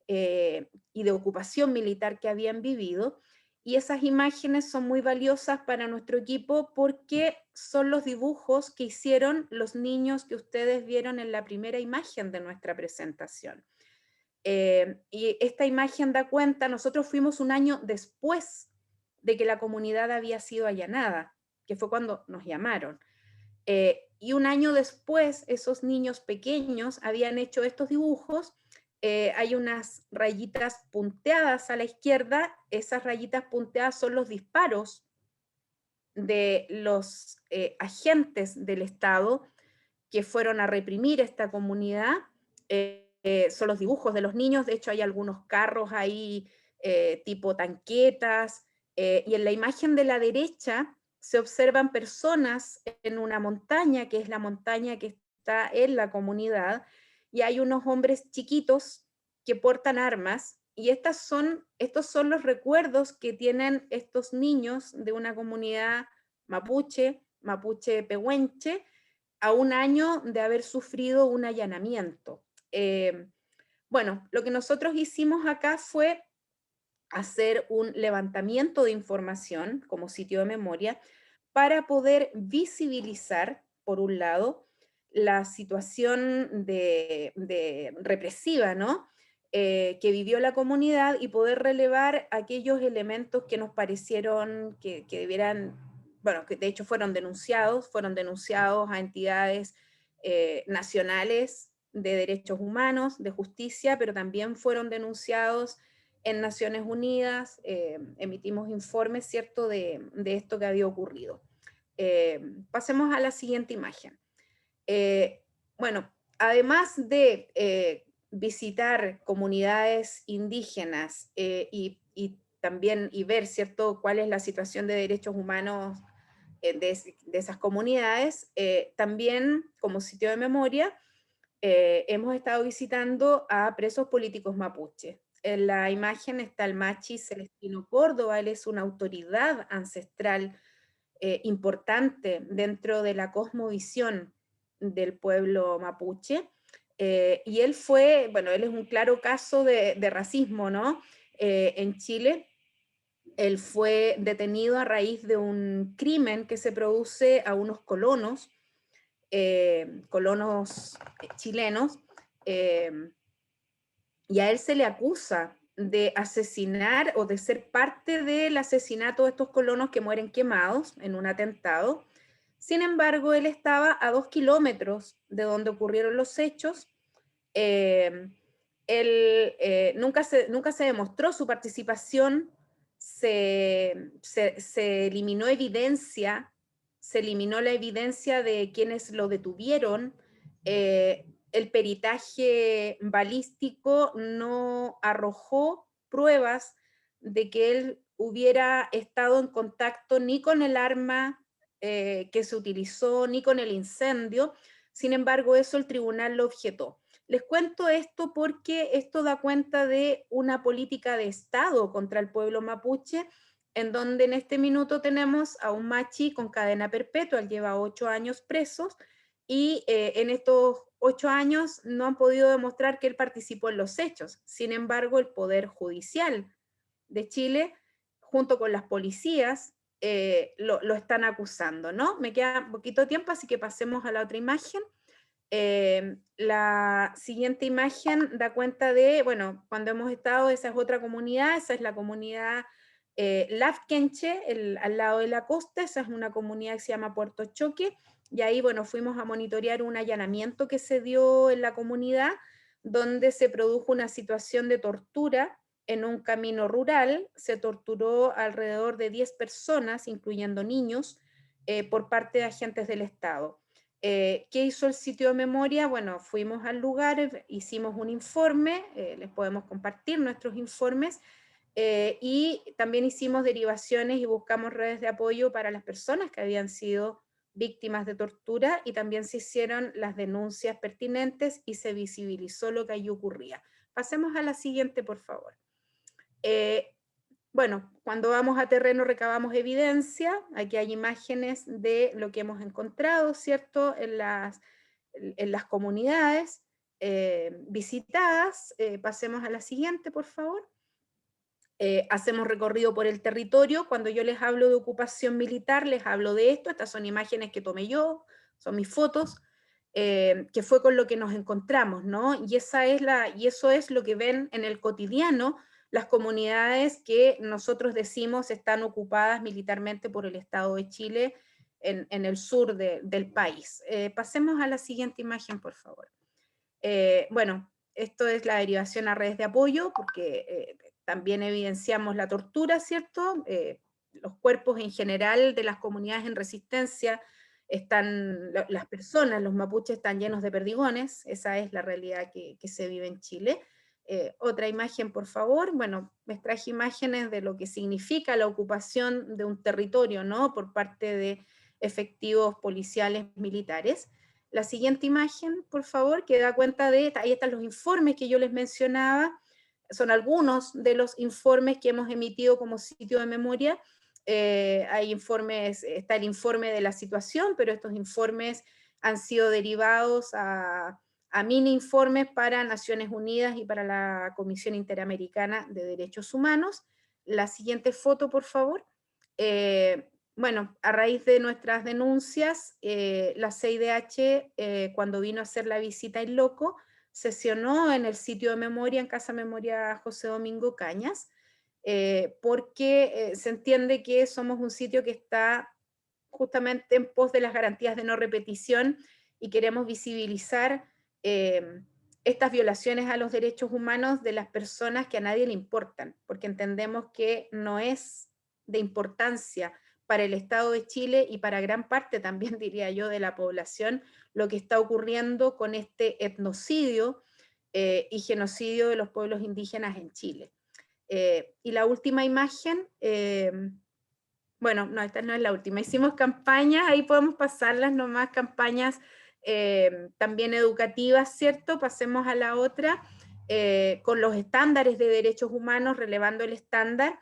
y de ocupación militar que habían vivido. Y esas imágenes son muy valiosas para nuestro equipo porque son los dibujos que hicieron los niños que ustedes vieron en la primera imagen de nuestra presentación. Y esta imagen da cuenta, nosotros fuimos un año después de que la comunidad había sido allanada, que fue cuando nos llamaron. Y un año después, esos niños pequeños habían hecho estos dibujos. Hay unas rayitas punteadas a la izquierda, esas rayitas punteadas son los disparos de los agentes del Estado que fueron a reprimir esta comunidad. Son los dibujos de los niños, de hecho hay algunos carros ahí tipo tanquetas, y en la imagen de la derecha se observan personas en una montaña, que es la montaña que está en la comunidad, y hay unos hombres chiquitos que portan armas, y estos son los recuerdos que tienen estos niños de una comunidad mapuche pehuenche, a un año de haber sufrido un allanamiento. Bueno, lo que nosotros hicimos acá fue hacer un levantamiento de información como sitio de memoria para poder visibilizar, por un lado, la situación de represiva, ¿no? Que vivió la comunidad y poder relevar aquellos elementos que nos parecieron que debieran, bueno, que de hecho fueron denunciados a entidades nacionales de derechos humanos, de justicia, pero también fueron denunciados en Naciones Unidas, emitimos informes, ¿cierto?, de esto que había ocurrido. Pasemos a la siguiente imagen. Bueno, además de visitar comunidades indígenas y también ver, ¿cierto?, cuál es la situación de derechos humanos de esas comunidades, también como sitio de memoria hemos estado visitando a presos políticos mapuche. En la imagen está el machi Celestino Córdoba, él es una autoridad ancestral importante dentro de la cosmovisión del pueblo mapuche, y él fue, bueno, él es un claro caso de racismo, ¿no? En Chile, él fue detenido a raíz de un crimen que se produce a unos colonos chilenos, y a él se le acusa de asesinar o de ser parte del asesinato de estos colonos que mueren quemados en un atentado. Sin embargo, él estaba a 2 kilómetros de donde ocurrieron los hechos. Nunca se demostró su participación, se eliminó evidencia, se eliminó la evidencia de quienes lo detuvieron. El peritaje balístico no arrojó pruebas de que él hubiera estado en contacto ni con el arma que se utilizó, ni con el incendio. Sin embargo, eso el tribunal lo objetó. Les cuento esto porque esto da cuenta de una política de Estado contra el pueblo mapuche, en donde en este minuto tenemos a un machi con cadena perpetua, él lleva 8 años presos, y en estos 8 años no han podido demostrar que él participó en los hechos. Sin embargo, el Poder Judicial de Chile, junto con las policías, lo están acusando, ¿no? Me queda un poquito de tiempo, así que pasemos a la otra imagen. La siguiente imagen da cuenta de, bueno, cuando hemos estado, esa es otra comunidad, esa es la comunidad Lafkenche, al lado de la costa, esa es una comunidad que se llama Puerto Choque, y ahí, bueno, fuimos a monitorear un allanamiento que se dio en la comunidad, donde se produjo una situación de tortura en un camino rural. Se torturó alrededor de 10 personas, incluyendo niños, por parte de agentes del Estado. ¿Qué hizo el sitio de memoria? Bueno, fuimos al lugar, hicimos un informe, les podemos compartir nuestros informes, y también hicimos derivaciones y buscamos redes de apoyo para las personas que habían sido víctimas de tortura, y también se hicieron las denuncias pertinentes y se visibilizó lo que allí ocurría. Pasemos a la siguiente, por favor. Bueno, cuando vamos a terreno recabamos evidencia. Aquí hay imágenes de lo que hemos encontrado, ¿cierto? En las comunidades visitadas. Pasemos a la siguiente, por favor. Hacemos recorrido por el territorio. Cuando yo les hablo de ocupación militar, les hablo de esto. Estas son imágenes que tomé yo, son mis fotos, que fue con lo que nos encontramos, ¿no? Y eso es lo que ven en el cotidiano las comunidades que nosotros decimos están ocupadas militarmente por el Estado de Chile en el sur del país. Pasemos a la siguiente imagen, por favor. Bueno, esto es la derivación a redes de apoyo, porque también evidenciamos la tortura, ¿cierto? Los cuerpos en general de las comunidades en resistencia, las personas, los mapuches están llenos de perdigones. Esa es la realidad que se vive en Chile. Otra imagen, por favor. Bueno, les traje imágenes de lo que significa la ocupación de un territorio, ¿no? Por parte de efectivos policiales militares. La siguiente imagen, por favor, que da cuenta de, ahí están los informes que yo les mencionaba, son algunos de los informes que hemos emitido como sitio de memoria. Hay informes, está el informe de la situación, pero estos informes han sido derivados a mini informes para Naciones Unidas y para la Comisión Interamericana de Derechos Humanos. La siguiente foto, por favor. Bueno, a raíz de nuestras denuncias, la CIDH, cuando vino a hacer la visita en loco, sesionó en el sitio de memoria, en Casa Memoria José Domingo Cañas, porque se entiende que somos un sitio que está justamente en pos de las garantías de no repetición y queremos visibilizar estas violaciones a los derechos humanos de las personas que a nadie le importan, porque entendemos que no es de importancia para el Estado de Chile y para gran parte también, diría yo, de la población, lo que está ocurriendo con este etnocidio y genocidio de los pueblos indígenas en Chile. Y la última imagen, bueno, no, esta no es la última, hicimos campañas, ahí podemos pasarlas nomás, campañas también educativas, ¿cierto? Pasemos a la otra, con los estándares de derechos humanos, relevando el estándar,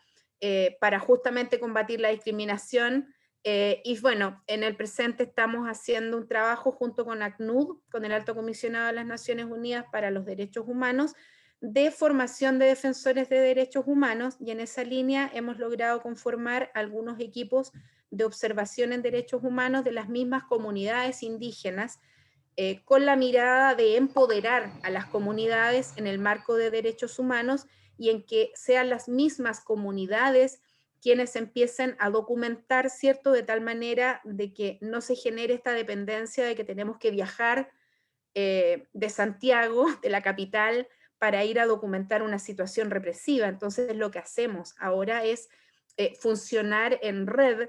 para justamente combatir la discriminación. Y bueno, en el presente estamos haciendo un trabajo junto con ACNUD, con el Alto Comisionado de las Naciones Unidas para los Derechos Humanos, de formación de defensores de derechos humanos, y en esa línea hemos logrado conformar algunos equipos de observación en derechos humanos de las mismas comunidades indígenas, con la mirada de empoderar a las comunidades en el marco de derechos humanos y en que sean las mismas comunidades quienes empiecen a documentar, ¿cierto?, de tal manera de que no se genere esta dependencia de que tenemos que viajar de Santiago, de la capital, para ir a documentar una situación represiva. Entonces lo que hacemos ahora es funcionar en red,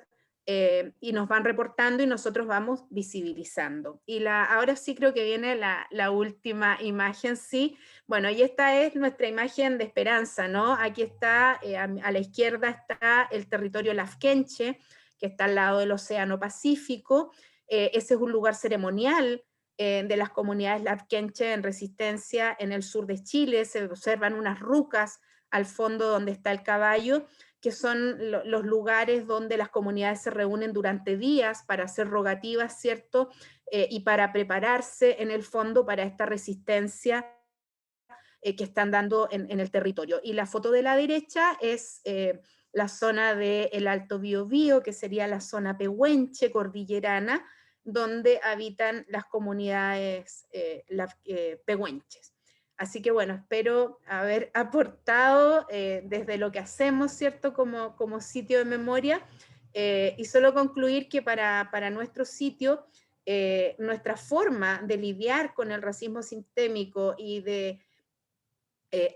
y nos van reportando y nosotros vamos visibilizando. Y ahora sí creo que viene la última imagen, sí. Bueno, y esta es nuestra imagen de esperanza, ¿no? Aquí está, a la izquierda está el territorio Lafkenche, que está al lado del Océano Pacífico. Ese es un lugar ceremonial de las comunidades Lafkenche en resistencia en el sur de Chile. Se observan unas rucas al fondo donde está el caballo, que son los lugares donde las comunidades se reúnen durante días para hacer rogativas, ¿cierto? Y para prepararse en el fondo para esta resistencia que están dando en el territorio. Y la foto de la derecha es la zona del Alto Biobío, que sería la zona pehuenche, cordillerana, donde habitan las comunidades pehuenches. Así que bueno, espero haber aportado desde lo que hacemos, ¿cierto?, como sitio de memoria, y solo concluir que para nuestro sitio, nuestra forma de lidiar con el racismo sistémico y de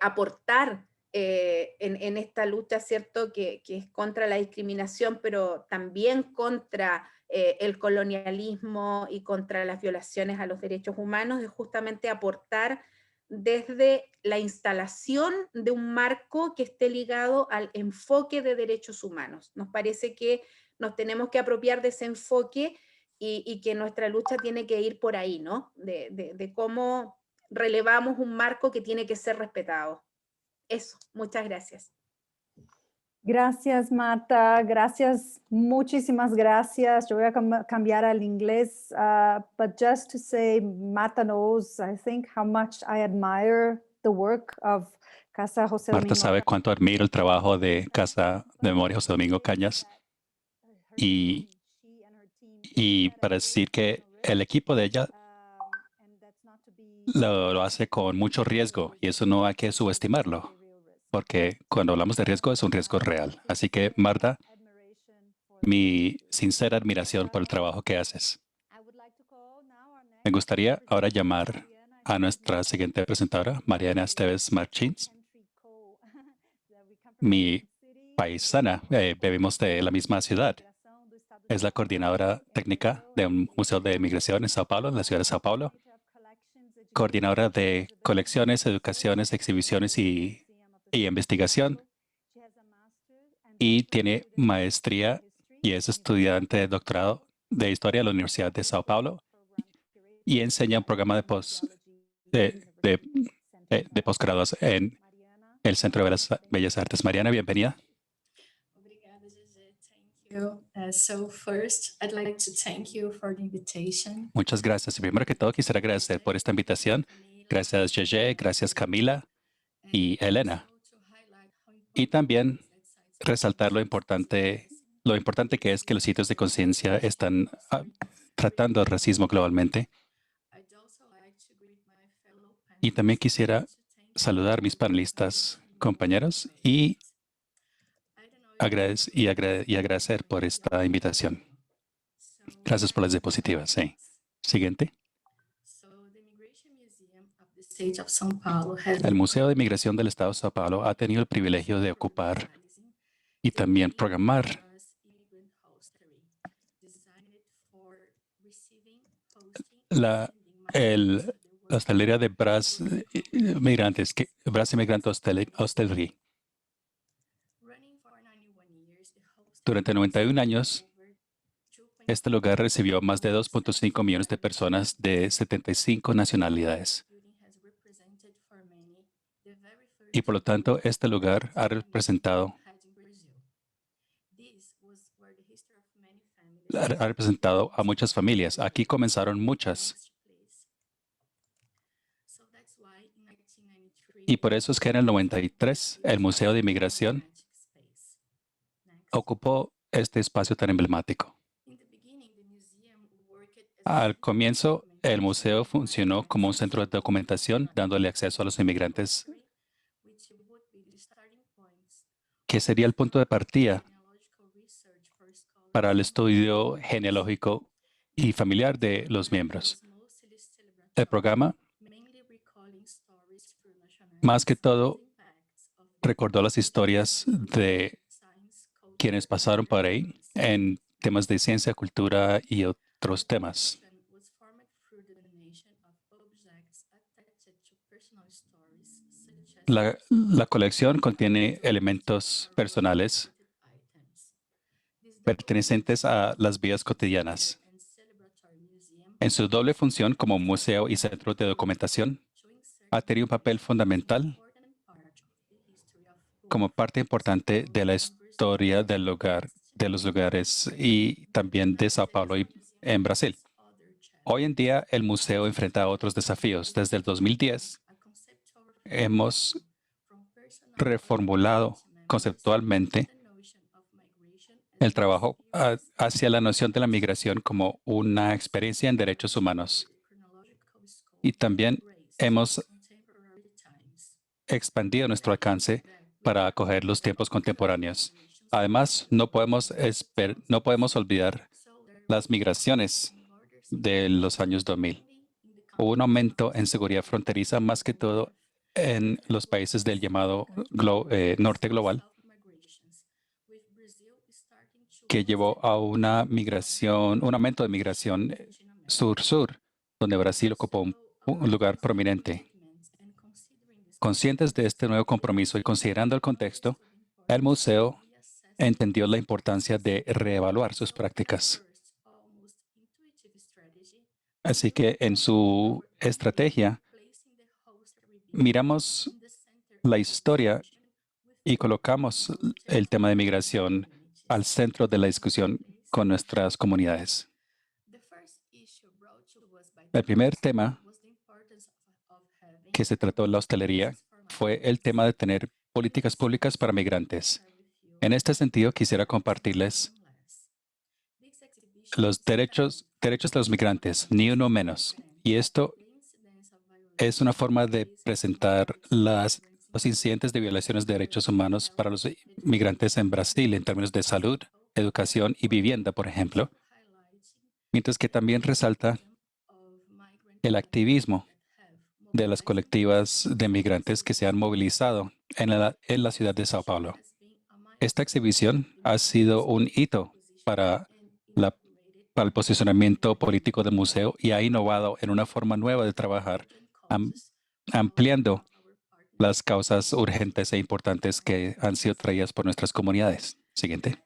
aportar en esta lucha, ¿cierto?, que es contra la discriminación, pero también contra el colonialismo y contra las violaciones a los derechos humanos, es justamente aportar desde la instalación de un marco que esté ligado al enfoque de derechos humanos. Nos parece que nos tenemos que apropiar de ese enfoque y que nuestra lucha tiene que ir por ahí, ¿no? De cómo relevamos un marco que tiene que ser respetado. Eso, muchas gracias. Gracias, Marta. Gracias, muchísimas gracias. Yo voy a cambiar al inglés, but just to say, Marta knows, I think, how much I admire the work of Casa José Marta Domingo. sabe cuánto admiro el trabajo de Casa de Memoria José Domingo Cañas y para decir que el equipo de ella lo hace con mucho riesgo y eso no hay que subestimarlo, porque cuando hablamos de riesgo es un riesgo real. Así que, Marta, mi sincera admiración por el trabajo que haces. Me gustaría ahora llamar a nuestra siguiente presentadora, Mariana Esteves Martins, mi paisana, vivimos de la misma ciudad. Es la coordinadora técnica de un museo de migración en Sao Paulo, en la ciudad de Sao Paulo, coordinadora de colecciones, educaciones, exhibiciones y investigación, y tiene maestría y es estudiante de doctorado de Historia en la Universidad de Sao Paulo y enseña un programa de posgrados en el Centro de las Bellas Artes. Mariana, bienvenida. Obrigada, Gigi. Thank you. So first, I'd like to thank you for the invitation. Muchas gracias. Y primero que todo, quisiera agradecer por esta invitación. Gracias, Gigi, gracias, Camila y Elena. Y también resaltar lo importante que es que los sitios de conciencia están tratando el racismo globalmente. Y también quisiera saludar a mis panelistas, compañeros, y agradecer por esta invitación. Gracias por las diapositivas. Sí. Siguiente. El Museo de Migración del Estado de Sao Paulo ha tenido el privilegio de ocupar y también programar la hostelería de Bras Migrantes, Bras Migrante Hostelry. Durante 91 años, este lugar recibió más de 2.5 millones de personas de 75 nacionalidades. Y por lo tanto, este lugar ha representado a muchas familias. Aquí comenzaron muchas. Y por eso es que en el 93, el Museo de Inmigración ocupó este espacio tan emblemático. Al comienzo, el museo funcionó como un centro de documentación, dándole acceso a los inmigrantes, que sería el punto de partida para el estudio genealógico y familiar de los miembros. El programa, más que todo, recordó las historias de quienes pasaron por ahí en temas de ciencia, cultura y otros temas. La colección contiene elementos personales pertenecientes a las vidas cotidianas. En su doble función como museo y centro de documentación, ha tenido un papel fundamental como parte importante de la historia del lugar, de los lugares y también de Sao Paulo y en Brasil. Hoy en día, el museo enfrenta otros desafíos. Desde el 2010, hemos reformulado conceptualmente el trabajo hacia la noción de la migración como una experiencia en derechos humanos. Y también hemos expandido nuestro alcance para acoger los tiempos contemporáneos. Además, no podemos olvidar las migraciones de los años 2000. Hubo un aumento en seguridad fronteriza, más que todo en los países del llamado norte global, que llevó a un aumento de migración sur-sur, donde Brasil ocupó un lugar prominente. Conscientes de este nuevo compromiso y considerando el contexto, el museo entendió la importancia de reevaluar sus prácticas. Así que en su estrategia miramos la historia y colocamos el tema de migración al centro de la discusión con nuestras comunidades. El primer tema que se trató en la hostelería fue el tema de tener políticas públicas para migrantes. En este sentido, quisiera compartirles los derechos de los migrantes, ni uno menos. Y esto es una forma de presentar los incidentes de violaciones de derechos humanos para los migrantes en Brasil en términos de salud, educación y vivienda, por ejemplo, mientras que también resalta el activismo de las colectivas de migrantes que se han movilizado en la ciudad de Sao Paulo. Esta exhibición ha sido un hito para el posicionamiento político del museo y ha innovado en una forma nueva de trabajar, ampliando las causas urgentes e importantes que han sido traídas por nuestras comunidades. Siguiente.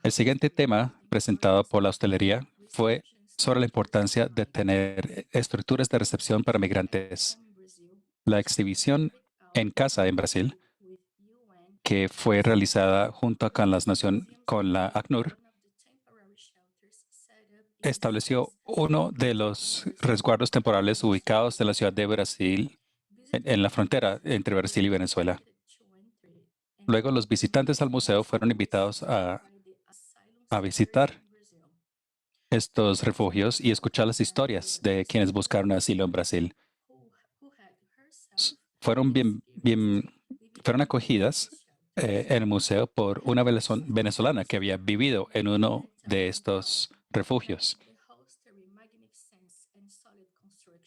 El siguiente tema presentado por la hostelería fue sobre la importancia de tener estructuras de recepción para migrantes. La exhibición en casa en Brasil, que fue realizada junto con la ACNUR, estableció uno de los resguardos temporales ubicados en la ciudad de Brasil, en la frontera entre Brasil y Venezuela. Luego, los visitantes al museo fueron invitados a visitar estos refugios y escuchar las historias de quienes buscaron asilo en Brasil. Fueron acogidas en el museo por una venezolana que había vivido en uno de estos refugios.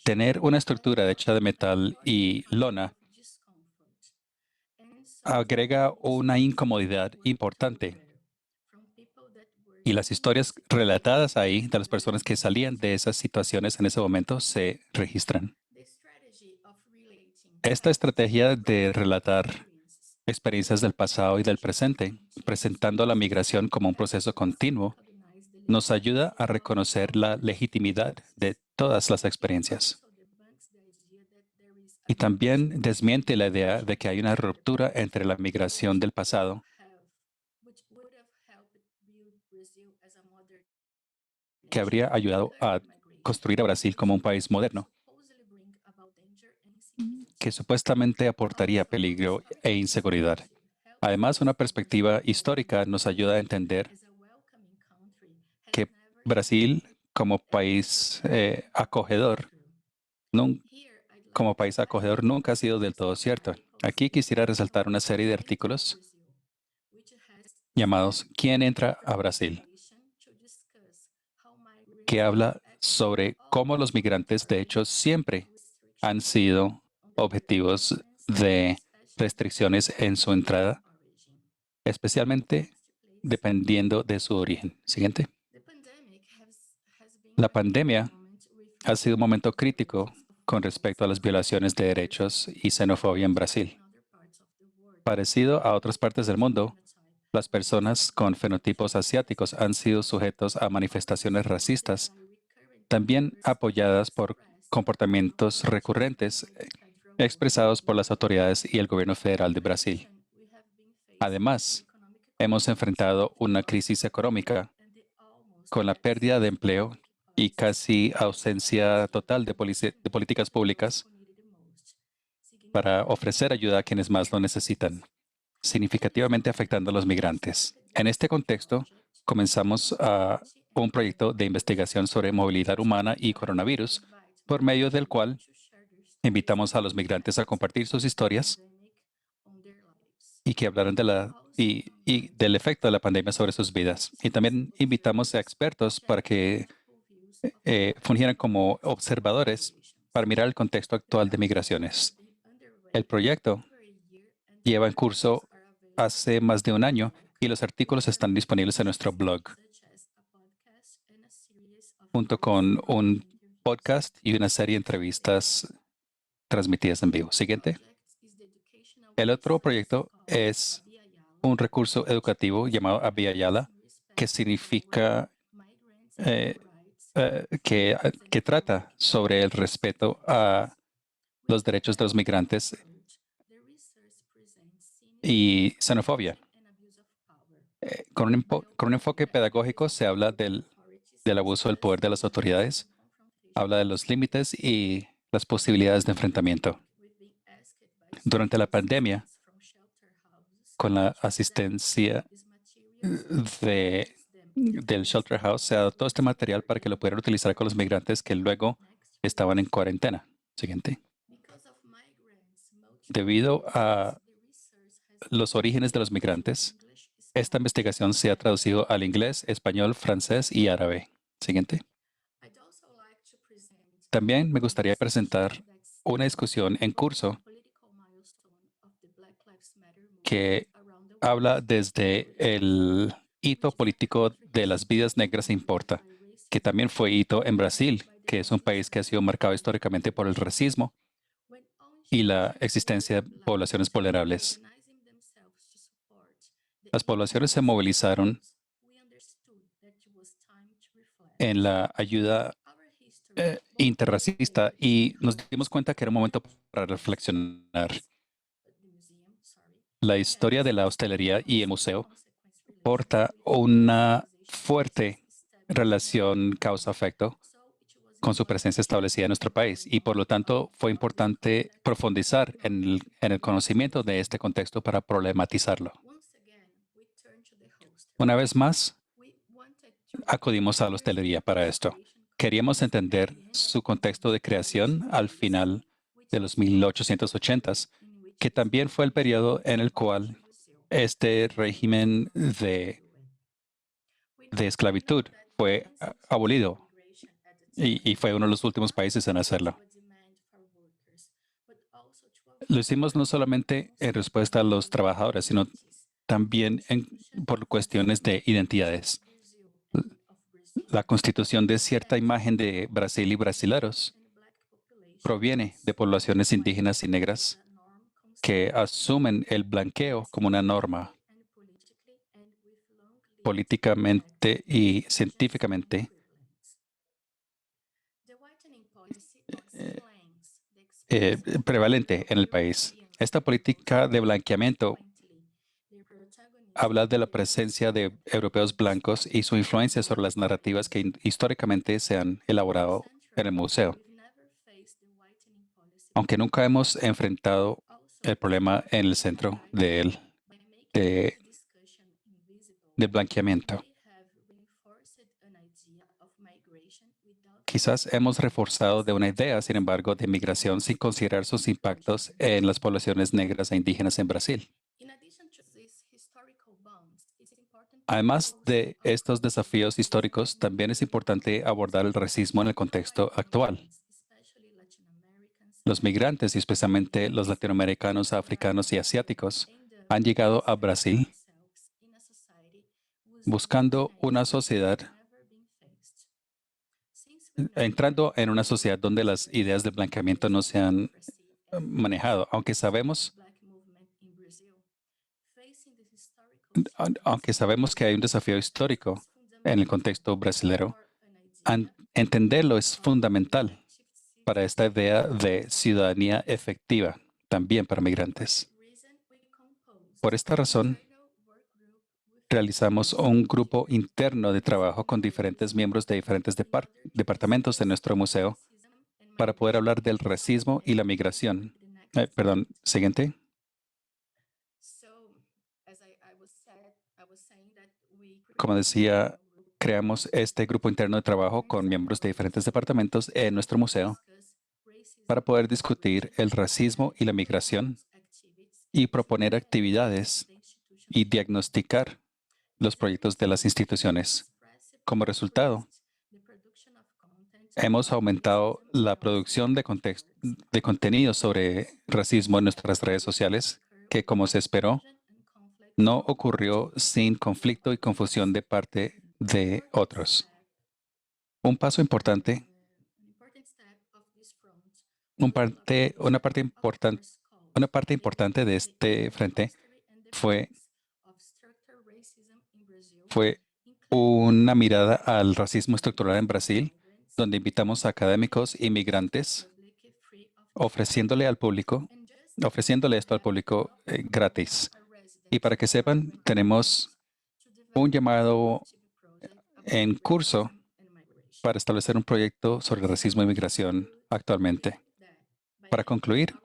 Tener una estructura hecha de metal y lona agrega una incomodidad importante. Y las historias relatadas ahí de las personas que salían de esas situaciones en ese momento se registran. Esta estrategia de relatar experiencias del pasado y del presente, presentando la migración como un proceso continuo, nos ayuda a reconocer la legitimidad de todas las experiencias. Y también desmiente la idea de que hay una ruptura entre la migración del pasado que habría ayudado a construir a Brasil como un país moderno, que supuestamente aportaría peligro e inseguridad. Además, una perspectiva histórica nos ayuda a entender que Brasil, como país acogedor, nunca ha sido del todo cierto. Aquí quisiera resaltar una serie de artículos llamados ¿Quién entra a Brasil?, que habla sobre cómo los migrantes, de hecho, siempre han sido objetivos de restricciones en su entrada, especialmente dependiendo de su origen. Siguiente. La pandemia ha sido un momento crítico con respecto a las violaciones de derechos y xenofobia en Brasil. Parecido a otras partes del mundo, las personas con fenotipos asiáticos han sido sujetos a manifestaciones racistas, también apoyadas por comportamientos recurrentes expresados por las autoridades y el gobierno federal de Brasil. Además, hemos enfrentado una crisis económica con la pérdida de empleo y casi ausencia total de políticas públicas para ofrecer ayuda a quienes más lo necesitan, significativamente afectando a los migrantes. En este contexto, comenzamos un proyecto de investigación sobre movilidad humana y coronavirus, por medio del cual invitamos a los migrantes a compartir sus historias y que hablaran del efecto de la pandemia sobre sus vidas. Y también invitamos a expertos para que fungieran como observadores para mirar el contexto actual de migraciones. El proyecto lleva en curso hace más de un año y los artículos están disponibles en nuestro blog, junto con un podcast y una serie de entrevistas transmitidas en vivo. Siguiente. El otro proyecto es un recurso educativo llamado Abiyala, que significa que trata sobre el respeto a los derechos de los migrantes y xenofobia. Con un enfoque pedagógico se habla del abuso del poder de las autoridades, habla de los límites y las posibilidades de enfrentamiento. Durante la pandemia, con la asistencia del Shelter House, se adoptó este material para que lo pudieran utilizar con los migrantes que luego estaban en cuarentena. Siguiente. Debido a los orígenes de los migrantes, esta investigación se ha traducido al inglés, español, francés y árabe. Siguiente. También me gustaría presentar una discusión en curso que habla desde el hito político de las vidas negras importa, que también fue hito en Brasil, que es un país que ha sido marcado históricamente por el racismo y la existencia de poblaciones vulnerables. Las poblaciones se movilizaron en la ayuda interracista y nos dimos cuenta que era un momento para reflexionar. La historia de la hostelería y el museo porta una fuerte relación causa-efecto con su presencia establecida en nuestro país y por lo tanto fue importante profundizar en el conocimiento de este contexto para problematizarlo. Una vez más, acudimos a la hostelería para esto. Queríamos entender su contexto de creación al final de los 1880s, que también fue el periodo en el cual este régimen de esclavitud fue abolido y fue uno de los últimos países en hacerlo. Lo hicimos no solamente en respuesta a los trabajadores, sino también por cuestiones de identidades. La constitución de cierta imagen de Brasil y brasileros proviene de poblaciones indígenas y negras que asumen el blanqueo como una norma políticamente y científicamente prevalente en el país. Esta política de blanqueamiento habla de la presencia de europeos blancos y su influencia sobre las narrativas que históricamente se han elaborado en el museo. Aunque nunca hemos enfrentado el problema en el centro del blanqueamiento. Quizás hemos reforzado de una idea, sin embargo, de migración sin considerar sus impactos en las poblaciones negras e indígenas en Brasil. Además de estos desafíos históricos, también es importante abordar el racismo en el contexto actual. Los migrantes, y especialmente los latinoamericanos, africanos y asiáticos, han llegado a Brasil buscando una sociedad, entrando en una sociedad donde las ideas de blanqueamiento no se han manejado, aunque sabemos que hay un desafío histórico en el contexto brasilero. Entenderlo es fundamental para esta idea de ciudadanía efectiva, también para migrantes. Por esta razón, realizamos un grupo interno de trabajo con diferentes miembros de diferentes departamentos de nuestro museo para poder hablar del racismo y la migración. Siguiente. Como decía, creamos este grupo interno de trabajo con miembros de diferentes departamentos en nuestro museo para poder discutir el racismo y la migración y proponer actividades y diagnosticar los proyectos de las instituciones. Como resultado, hemos aumentado la producción de contenido sobre racismo en nuestras redes sociales, que, como se esperó, no ocurrió sin conflicto y confusión de parte de otros. Un paso importante, una parte importante de este frente fue una mirada al racismo estructural en Brasil, donde invitamos a académicos, inmigrantes ofreciéndole esto al público gratis. Y para que sepan, tenemos un llamado en curso para establecer un proyecto sobre racismo y migración actualmente. Para concluir,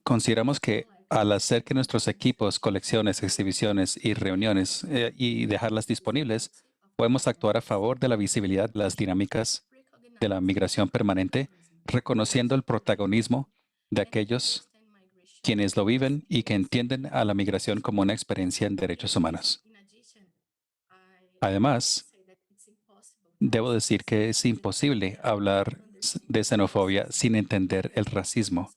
consideramos que al hacer que nuestros equipos, colecciones, exhibiciones y reuniones y dejarlas disponibles, podemos actuar a favor de la visibilidad de las dinámicas de la migración permanente, reconociendo el protagonismo de aquellos quienes lo viven y que entienden a la migración como una experiencia en derechos humanos. Además, debo decir que es imposible hablar de xenofobia sin entender el racismo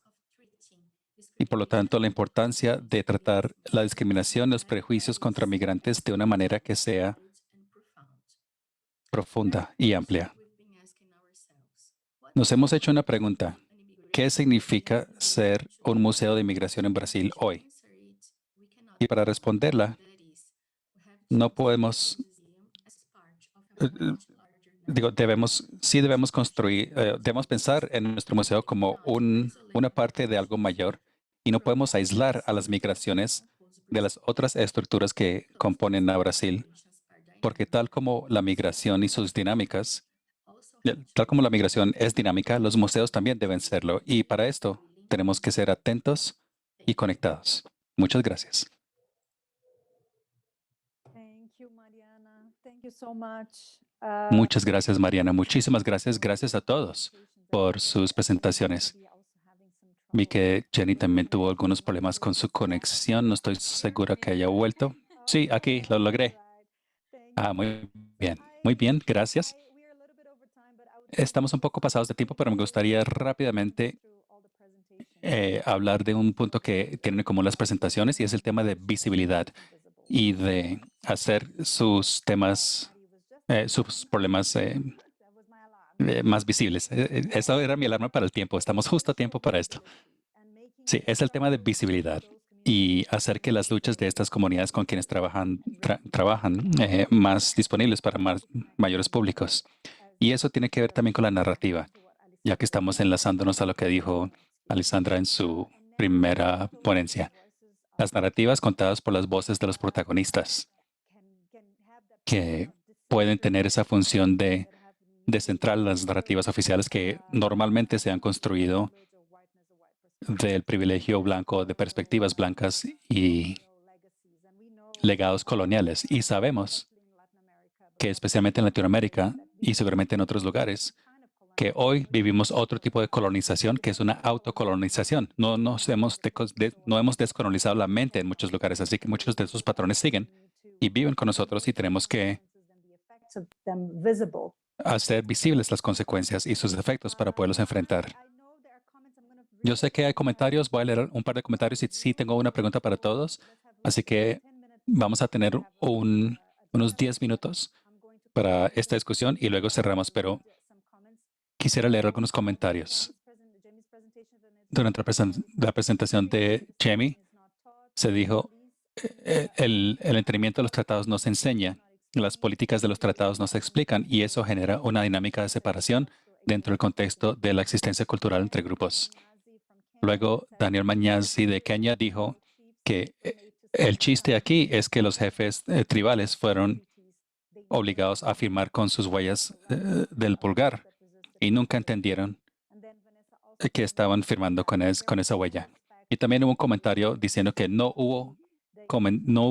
y, por lo tanto, la importancia de tratar la discriminación y los prejuicios contra migrantes de una manera que sea profunda y amplia. Nos hemos hecho una pregunta. ¿Qué significa ser un museo de inmigración en Brasil hoy? Y para responderla, no podemos, debemos construir, debemos pensar en nuestro museo como una parte de algo mayor y no podemos aislar a las migraciones de las otras estructuras que componen a Brasil, porque tal como la migración y sus dinámicas, tal como la migración es dinámica, los museos también deben serlo. Y para esto tenemos que ser atentos y conectados. Muchas gracias. Thank you, Mariana. Thank you so much. Muchas gracias, Mariana. Muchísimas gracias. Gracias a todos por sus presentaciones. Vi que Jenny también tuvo algunos problemas con su conexión. No estoy segura que haya vuelto. Sí, aquí lo logré. Muy bien. Muy bien, gracias. Estamos un poco pasados de tiempo, pero me gustaría rápidamente hablar de un punto que tienen en común las presentaciones y es el tema de visibilidad y de hacer sus temas, sus problemas más visibles. Eso era mi alarma para el tiempo. Estamos justo a tiempo para esto. Sí, es el tema de visibilidad y hacer que las luchas de estas comunidades con quienes trabajan más disponibles para mayores públicos. Y eso tiene que ver también con la narrativa, ya que estamos enlazándonos a lo que dijo Alessandra en su primera ponencia. Las narrativas contadas por las voces de los protagonistas, que pueden tener esa función de centrar las narrativas oficiales que normalmente se han construido del privilegio blanco, de perspectivas blancas y legados coloniales. Y sabemos que especialmente en Latinoamérica y seguramente en otros lugares, que hoy vivimos otro tipo de colonización, que es una autocolonización. No hemos descolonizado la mente en muchos lugares, así que muchos de esos patrones siguen y viven con nosotros y tenemos que hacer visibles las consecuencias y sus efectos para poderlos enfrentar. Yo sé que hay comentarios, voy a leer un par de comentarios y sí tengo una pregunta para todos, así que vamos a tener unos 10 minutos para esta discusión y luego cerramos, pero quisiera leer algunos comentarios. Durante la presentación de Jamie, se dijo, el entendimiento de los tratados no se enseña, las políticas de los tratados no se explican y eso genera una dinámica de separación dentro del contexto de la existencia cultural entre grupos. Luego, Daniel Mañazzi de Kenia dijo que el chiste aquí es que los jefes tribales fueron obligados a firmar con sus huellas del pulgar y nunca entendieron que estaban firmando con esa huella. Y también hubo un comentario diciendo que no hubo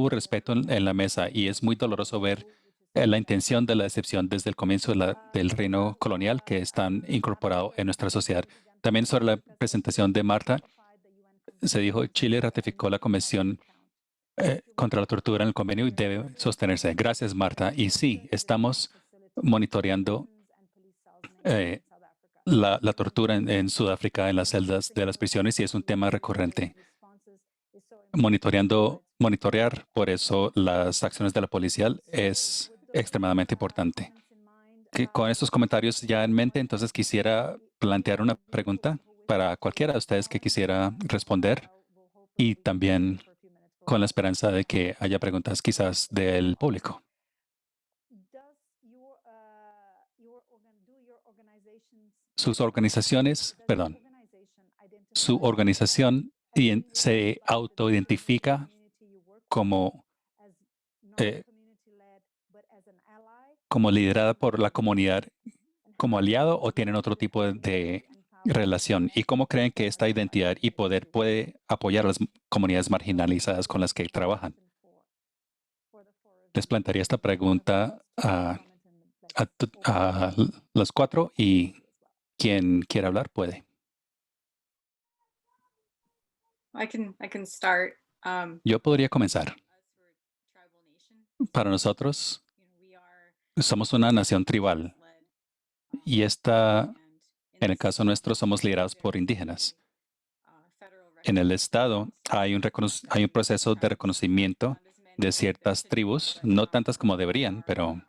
respeto en la mesa y es muy doloroso ver la intención de la decepción desde el comienzo del reino colonial que están incorporado en nuestra sociedad. También sobre la presentación de Marta, se dijo Chile ratificó la Convención contra la tortura en el convenio y debe sostenerse. Gracias, Marta. Y sí, estamos monitoreando la tortura en Sudáfrica, en las celdas de las prisiones, y es un tema recurrente. Monitorear, por eso, las acciones de la policía es extremadamente importante. Con estos comentarios ya en mente, entonces quisiera plantear una pregunta para cualquiera de ustedes que quisiera responder y también con la esperanza de que haya preguntas quizás del público. Sus organizaciones, perdón. su organización se autoidentifica como, como liderada por la comunidad como aliado o tienen otro tipo de relación? ¿Y cómo creen que esta identidad y poder puede apoyar a las comunidades marginalizadas con las que trabajan? Les plantearía esta pregunta a los cuatro y quien quiera hablar puede. I can start. Yo podría comenzar. Para nosotros, somos una nación tribal y en el caso nuestro, somos liderados por indígenas. En el Estado hay un proceso de reconocimiento de ciertas tribus, no tantas como deberían, pero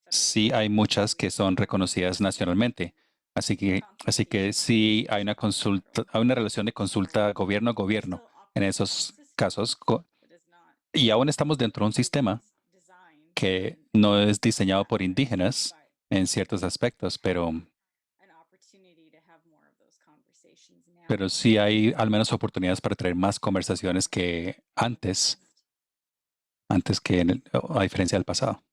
sí hay muchas que son reconocidas nacionalmente. Así que sí hay una relación de consulta gobierno a gobierno en esos casos. Y aún estamos dentro de un sistema que no es diseñado por indígenas en ciertos aspectos, pero sí hay al menos oportunidades para traer más conversaciones que antes que a diferencia del pasado.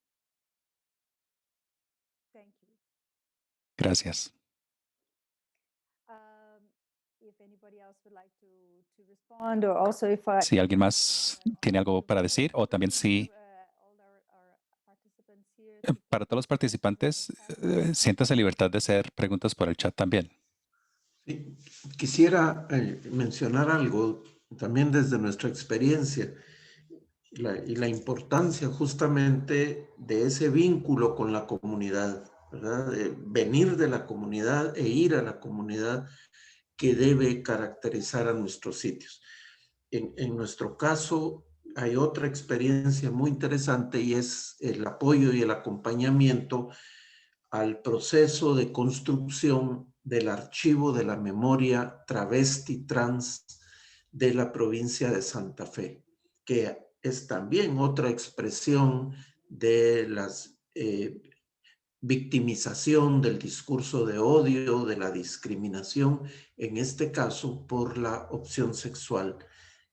Gracias. Si alguien más tiene algo para decir, o también si para todos los participantes, siéntanse en libertad de hacer preguntas por el chat también. Sí, quisiera mencionar algo también desde nuestra experiencia y la importancia justamente de ese vínculo con la comunidad, ¿verdad? De venir de la comunidad e ir a la comunidad que debe caracterizar a nuestros sitios. En nuestro caso, hay otra experiencia muy interesante y es el apoyo y el acompañamiento al proceso de construcción del archivo de la memoria travesti trans de la provincia de Santa Fe, que es también otra expresión de las victimización del discurso de odio, de la discriminación, en este caso por la opción sexual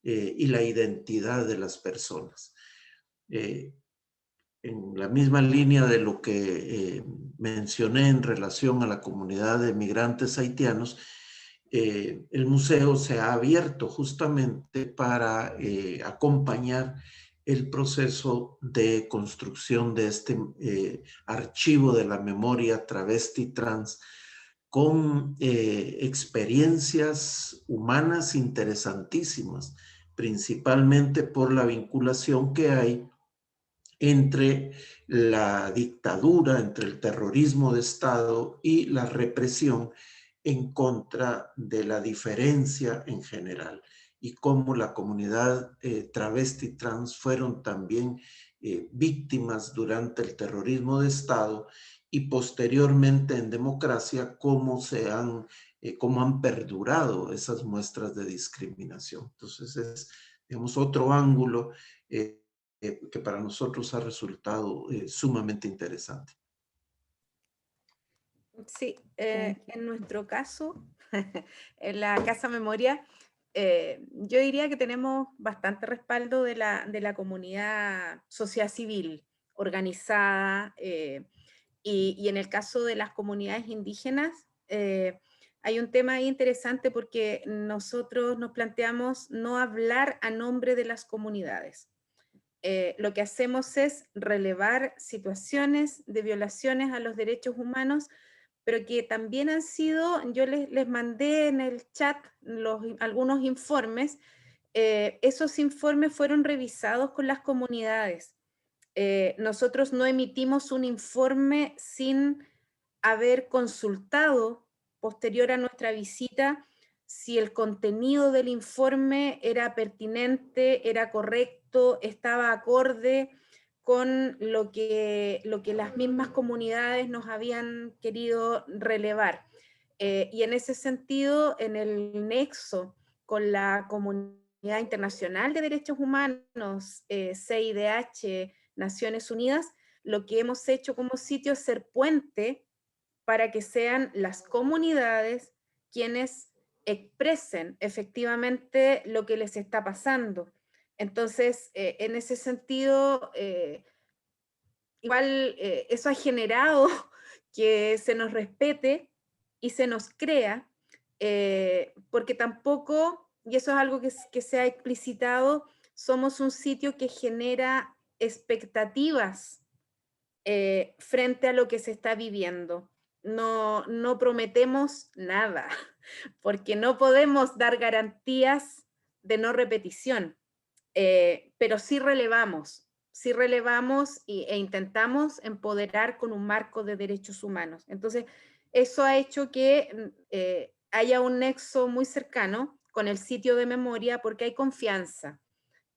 y la identidad de las personas. En la misma línea de lo que mencioné en relación a la comunidad de migrantes haitianos, el museo se ha abierto justamente para acompañar el proceso de construcción de este archivo de la memoria travesti trans con experiencias humanas interesantísimas, principalmente por la vinculación que hay entre la dictadura, entre el terrorismo de Estado y la represión en contra de la diferencia en general, y cómo la comunidad travesti trans fueron también víctimas durante el terrorismo de Estado y posteriormente en democracia, cómo han perdurado esas muestras de discriminación. Entonces es, digamos, otro ángulo que para nosotros ha resultado sumamente interesante. Sí, en nuestro caso, en la Casa Memoria, yo diría que tenemos bastante respaldo de la comunidad social civil organizada, y en el caso de las comunidades indígenas, hay un tema ahí interesante porque nosotros nos planteamos no hablar a nombre de las comunidades. Lo que hacemos es relevar situaciones de violaciones a los derechos humanos, pero que también han sido, yo les mandé en el chat algunos informes. Esos informes fueron revisados con las comunidades. Nosotros no emitimos un informe sin haber consultado posterior a nuestra visita si el contenido del informe era pertinente, era correcto, estaba acorde con lo que las mismas comunidades nos habían querido relevar. Y en ese sentido, en el nexo con la Comunidad Internacional de Derechos Humanos, CIDH, Naciones Unidas, lo que hemos hecho como sitio es ser puente para que sean las comunidades quienes expresen efectivamente lo que les está pasando. Entonces, en ese sentido, igual eso ha generado que se nos respete y se nos crea, porque tampoco, y eso es algo que se ha explicitado, somos un sitio que genera expectativas frente a lo que se está viviendo. No prometemos nada, porque no podemos dar garantías de no repetición, pero sí relevamos e intentamos empoderar con un marco de derechos humanos. Entonces, eso ha hecho que haya un nexo muy cercano con el sitio de memoria porque hay confianza.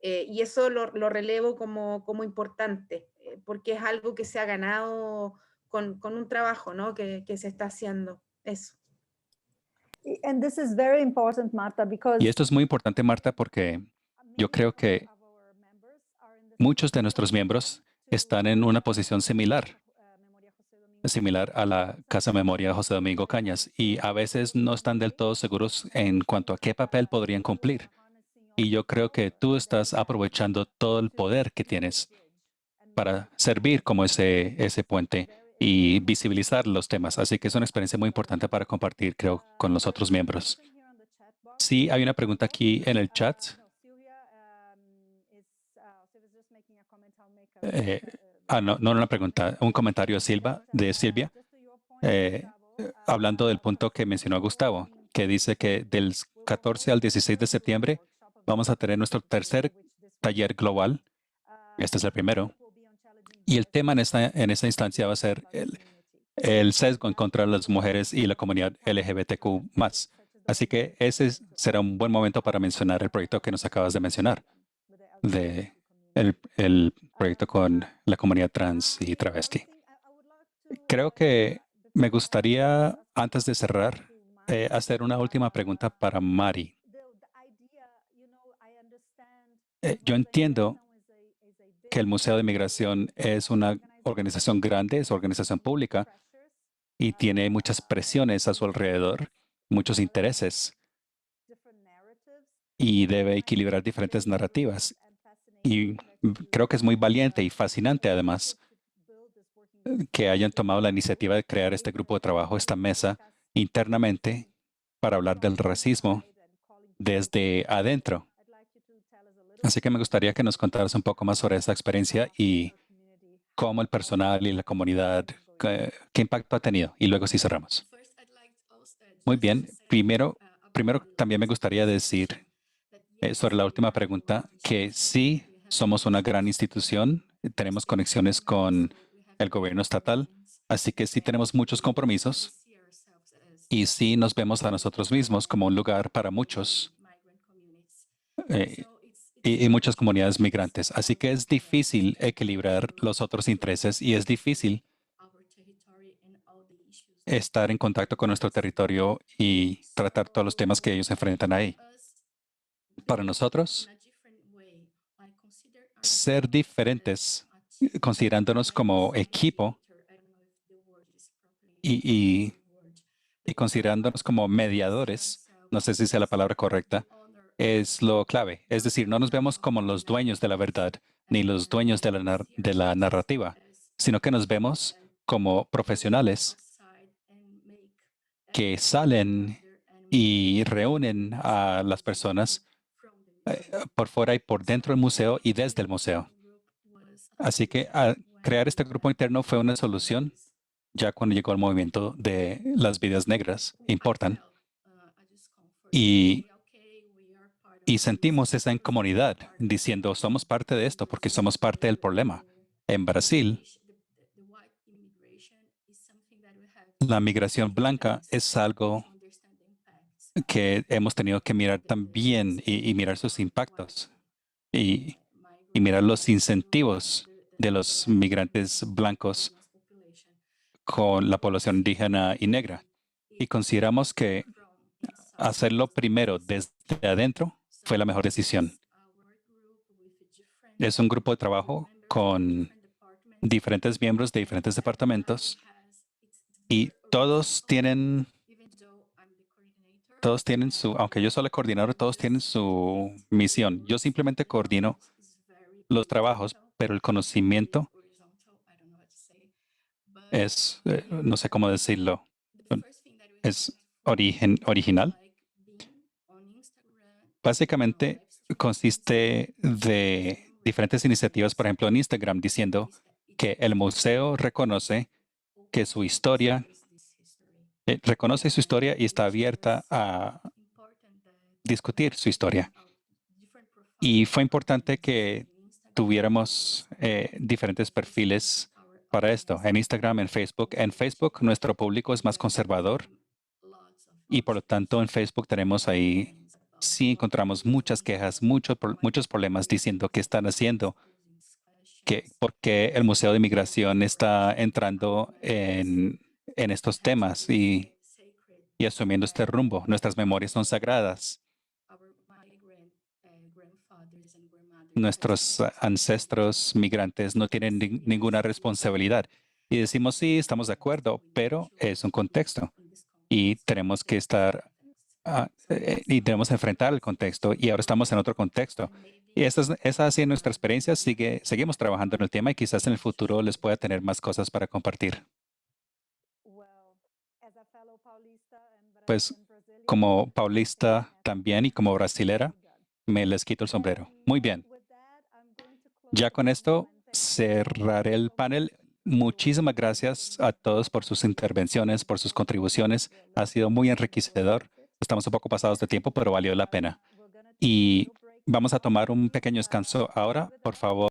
Y eso lo relevo como importante, porque es algo que se ha ganado con un trabajo, ¿no? que se está haciendo. Eso. And this is very important, Marta, because Y esto es muy importante, Marta, porque yo creo que muchos de nuestros miembros están en una posición similar a la Casa Memoria José Domingo Cañas, y a veces no están del todo seguros en cuanto a qué papel podrían cumplir. Y yo creo que tú estás aprovechando todo el poder que tienes para servir como ese puente y visibilizar los temas. Así que es una experiencia muy importante para compartir, creo, con los otros miembros. Sí, hay una pregunta aquí en el chat. No una pregunta, un comentario de Silvia, hablando del punto que mencionó Gustavo, que dice que del 14 al 16 de septiembre vamos a tener nuestro tercer taller global. Este es el primero. Y el tema en esta instancia va a ser el sesgo en contra de las mujeres y la comunidad LGBTQ+. Así que ese será un buen momento para mencionar el proyecto que nos acabas de mencionar, el proyecto con la comunidad trans y travesti. Creo que me gustaría, antes de cerrar, hacer una última pregunta para Mari. Yo entiendo que el Museo de Migración es una organización grande, es una organización pública y tiene muchas presiones a su alrededor, muchos intereses, y debe equilibrar diferentes narrativas. Y creo que es muy valiente y fascinante, además, que hayan tomado la iniciativa de crear este grupo de trabajo, esta mesa internamente para hablar del racismo desde adentro. Así que me gustaría que nos contaras un poco más sobre esta experiencia y cómo el personal y la comunidad, qué impacto ha tenido. Y luego sí cerramos. Muy bien. Primero también me gustaría decir sobre la última pregunta que sí somos una gran institución, tenemos conexiones con el gobierno estatal, así que sí tenemos muchos compromisos y sí nos vemos a nosotros mismos como un lugar para muchos y muchas comunidades migrantes. Así que es difícil equilibrar los otros intereses y es difícil estar en contacto con nuestro territorio y tratar todos los temas que ellos enfrentan ahí. Para nosotros, ser diferentes, considerándonos como equipo y considerándonos como mediadores, no sé si sea la palabra correcta, es lo clave. Es decir, no nos vemos como los dueños de la verdad ni los dueños de la narrativa, sino que nos vemos como profesionales que salen y reúnen a las personas por fuera y por dentro del museo y desde el museo. Así que crear este grupo interno fue una solución ya cuando llegó el movimiento de las vidas negras importan. Y sentimos esa incomodidad diciendo, somos parte de esto porque somos parte del problema. En Brasil, la migración blanca es algo que hemos tenido que mirar también y mirar sus impactos y mirar los incentivos de los migrantes blancos con la población indígena y negra. Y consideramos que hacerlo primero desde adentro fue la mejor decisión. Es un grupo de trabajo con diferentes miembros de diferentes departamentos y todos tienen todos tienen aunque yo soy el coordinador, todos tienen su misión. Yo simplemente coordino los trabajos, pero el conocimiento es, no sé cómo decirlo, es original. Básicamente consiste de diferentes iniciativas, por ejemplo, en Instagram, diciendo que el museo reconoce que su historia, reconoce su historia y está abierta a discutir su historia. Y fue importante que tuviéramos diferentes perfiles para esto, en Instagram, en Facebook. En Facebook, nuestro público es más conservador y por lo tanto en Facebook tenemos ahí, sí encontramos muchas quejas, muchos problemas diciendo qué están haciendo, por qué el Museo de Migración está entrando en estos temas y asumiendo este rumbo. Nuestras memorias son sagradas. Nuestros ancestros migrantes no tienen ninguna responsabilidad. Y decimos, sí, estamos de acuerdo, pero es un contexto y tenemos que estar y tenemos que enfrentar el contexto y ahora estamos en otro contexto. Y esa ha sido nuestra experiencia. Seguimos trabajando en el tema y quizás en el futuro les pueda tener más cosas para compartir. Pues como paulista también y como brasilera, me les quito el sombrero. Muy bien. Ya con esto cerraré el panel. Muchísimas gracias a todos por sus intervenciones, por sus contribuciones. Ha sido muy enriquecedor. Estamos un poco pasados de tiempo, pero valió la pena. Y vamos a tomar un pequeño descanso ahora. Por favor.